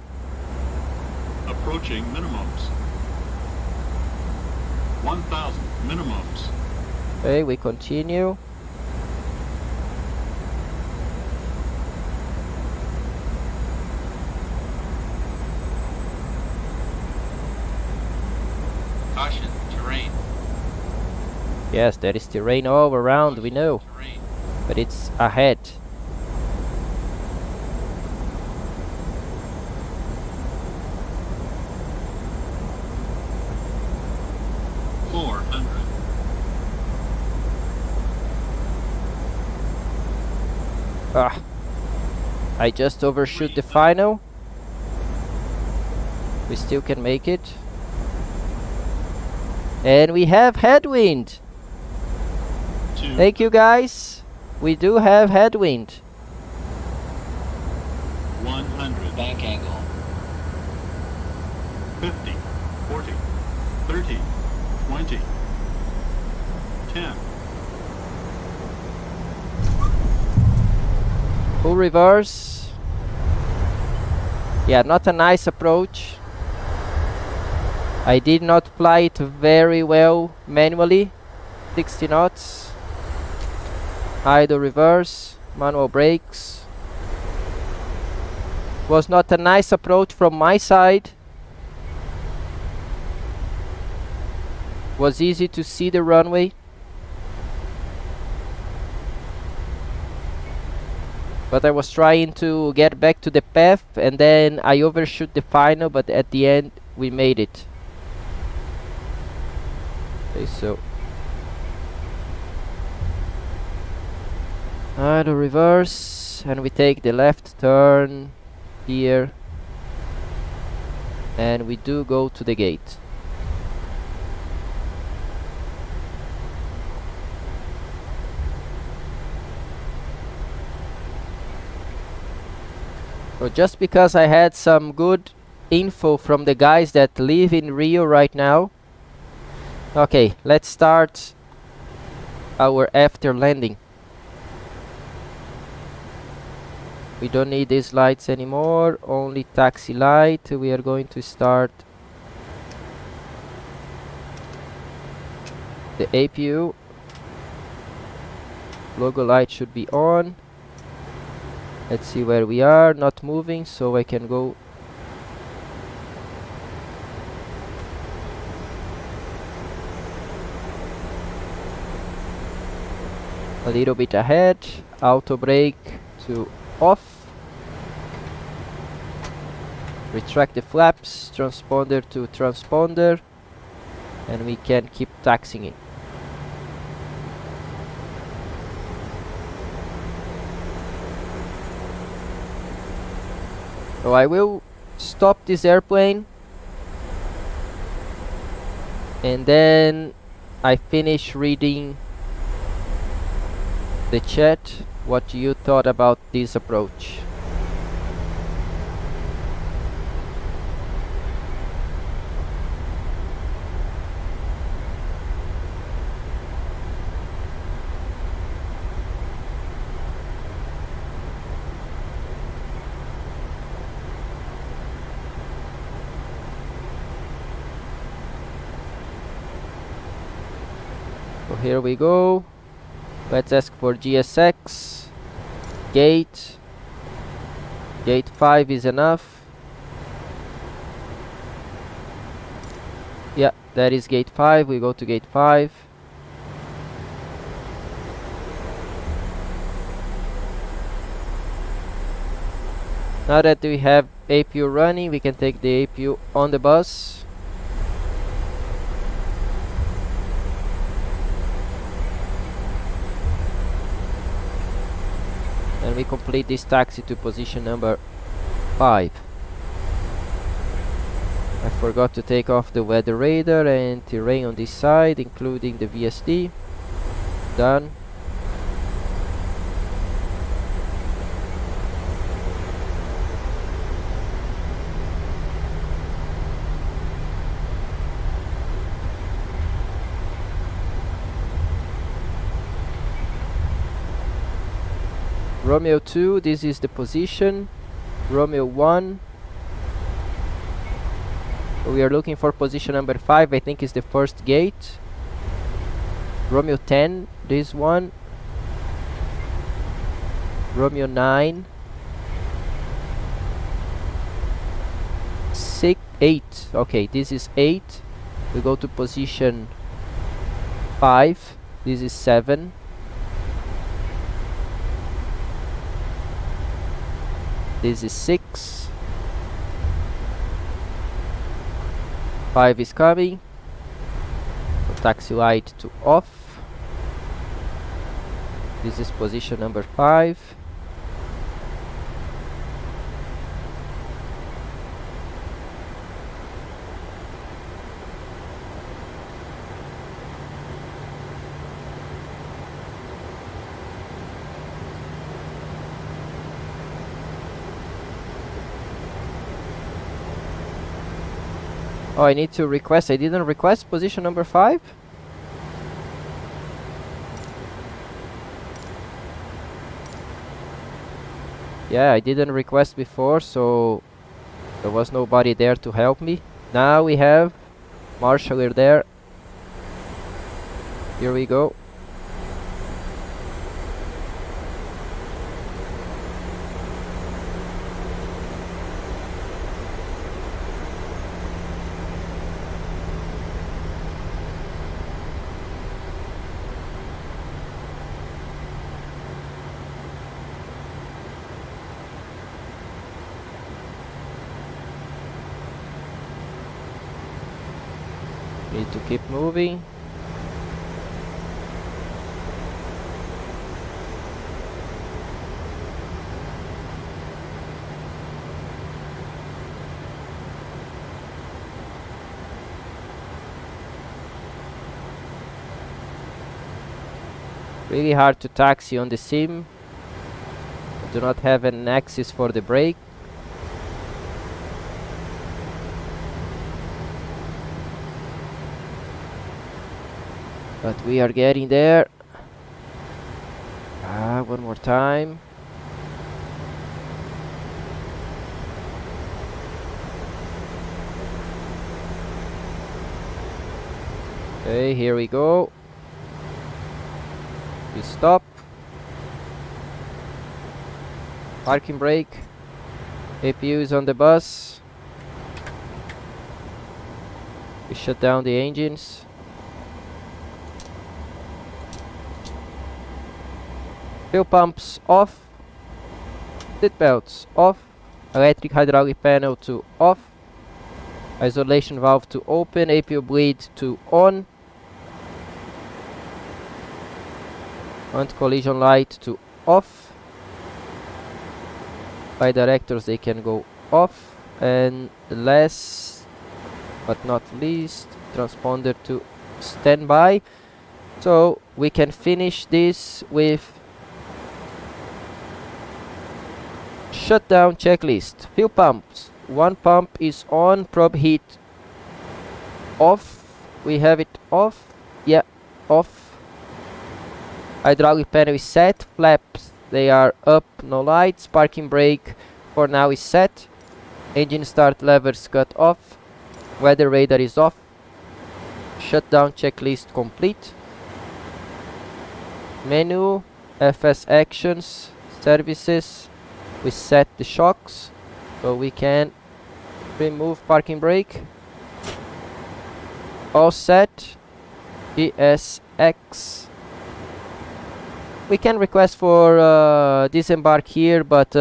Approaching minimums. 1,000 minimums. Okay, we continue. Caution, terrain. Yes, there is terrain all around, we know. Terrain. But it's ahead. Ah, I just overshoot the final. We still can make it. And we have headwind. Thank you guys. We do have headwind. 100. Bank angle. 50. 40. 30. 20. 10. Full reverse. Yeah, not a nice approach. I did not fly it very well manually. 60 knots. Idle reverse. Manual brakes. Was not a nice approach from my side. Was easy to see the runway. But I was trying to get back to the path and then I overshoot the final, but at the end we made it. Okay, so idle reverse and we take the left turn here and we do go to the gate. So just because I had some good info from the guys that live in Rio right now. Okay, let's start our after landing. We don't need these lights anymore, only taxi light. We are going to start the APU. Logo light should be on. Let's see where we are, not moving, so I can go. A little bit ahead, auto brake to off. Retract the flaps, transponder to transponder, and we can keep taxiing it. So I will stop this airplane and then I finish reading the chat what you thought about this approach. So here we go. Let's ask for GSX. Gate 5 is enough. Yeah, that is gate 5. We go to gate 5. Now that we have APU running, we can take the APU on the bus. And we complete this taxi to position number 5. I forgot to take off the weather radar and terrain on this side, including the VSD. Done. Romeo 2, this is the position. Romeo 1. We are looking for position number 5, I think is the first gate. Romeo 10, this one. Romeo 9. 8. Okay, this is 8. We go to position 5. This is 7. This is 6. 5 is coming. So taxi light to off. This is position number 5. Oh, I need to request. I didn't request position number 5. Yeah, I didn't request before, so there was nobody there to help me. Now we have Marshall there. Here we go. Need to keep moving. Really hard to taxi on the sim. I do not have an axis for the brake. but we are getting there. One more time. Okay, here we go. We stop. Parking brake. APU is on the bus. We shut down the engines. Fuel pumps off. Seat belts off. Electric hydraulic panel to off. Isolation valve to open. APU bleed to on. Anti-collision light to off. Bidirectors, they can go off. And last but not least, transponder to standby. So we can finish this with shutdown checklist. Fuel pumps. One pump is on. Probe heat off. We have it off. Yeah, off. Hydraulic panel is set. Flaps, they are up, no lights. Parking brake for now is set. Engine start levers cut off. Weather radar is off. Shutdown checklist complete. Menu, FS actions, services. We set the shocks, so we can remove parking brake. All set. ESX. We can request for disembark here, but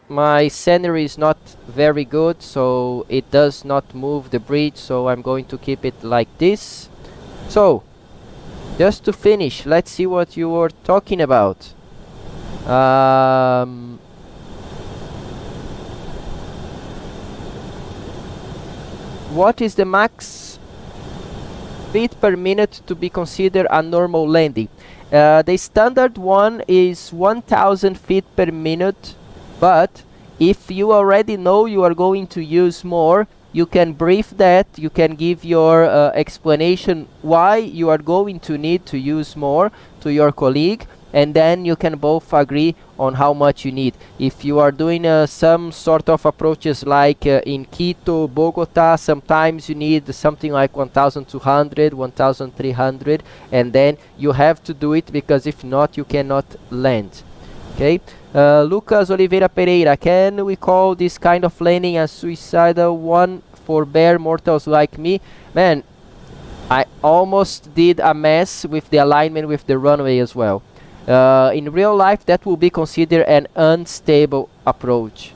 my scenery is not very good, so it does not move the bridge, so I'm going to keep it like this. So, just to finish, let's see what you were talking about. What is the max feet per minute to be considered a normal landing? The standard one is 1000 feet per minute, but if you already know you are going to use more, you can brief that, you can give your explanation why you are going to need to use more to your colleague, and then you can both agree on how much you need. If you are doing some sort of approaches like in Quito, Bogota, sometimes you need something like 1200, 1300, and then you have to do it, because if not, you cannot land. Okay. Lucas Oliveira Pereira, can we call this kind of landing a suicidal one for bare mortals like me? Man, I almost did a mess with the alignment with the runway as well. In real life, that will be considered an unstable approach,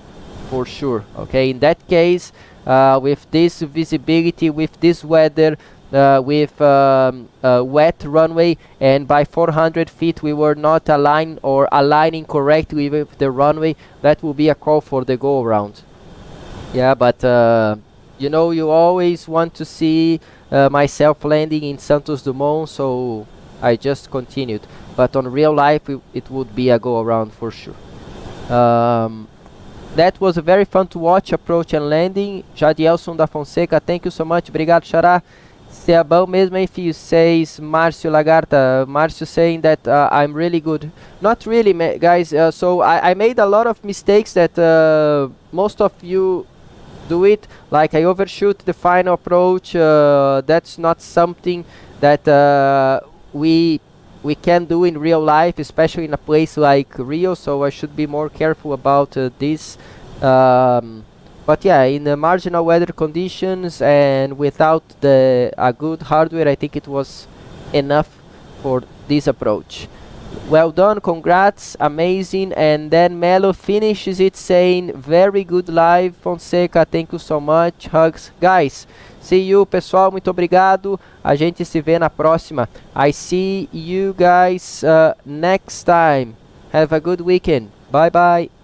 for sure. Okay, in that case, with this visibility, with this weather, with wet runway, and by 400 feet we were not aligned or aligning correctly with the runway, that will be a call for the go around. Yeah, but you know, you always want to see myself landing in Santos Dumont, so I just continued. But on real life, it would be a go around for sure. That was very fun to watch, approach and landing. Jadielson da Fonseca, thank you so much. Obrigado, Xará. Se é bom mesmo, hein, filho? Says Márcio Lagarta. Márcio saying that I'm really good. Not really, guys. So I made a lot of mistakes that most of you do it. Like I overshoot the final approach. That's not something that we can do in real life, especially in a place like Rio, so I should be more careful about this. But yeah, in the marginal weather conditions and without a good hardware, I think it was enough for this approach. Well done, congrats, amazing. And then Melo finishes it saying, very good live, Fonseca, thank you so much, hugs. Guys, see you, pessoal, muito obrigado. A gente se vê na próxima. I see you guys next time. Have a good weekend. Bye bye.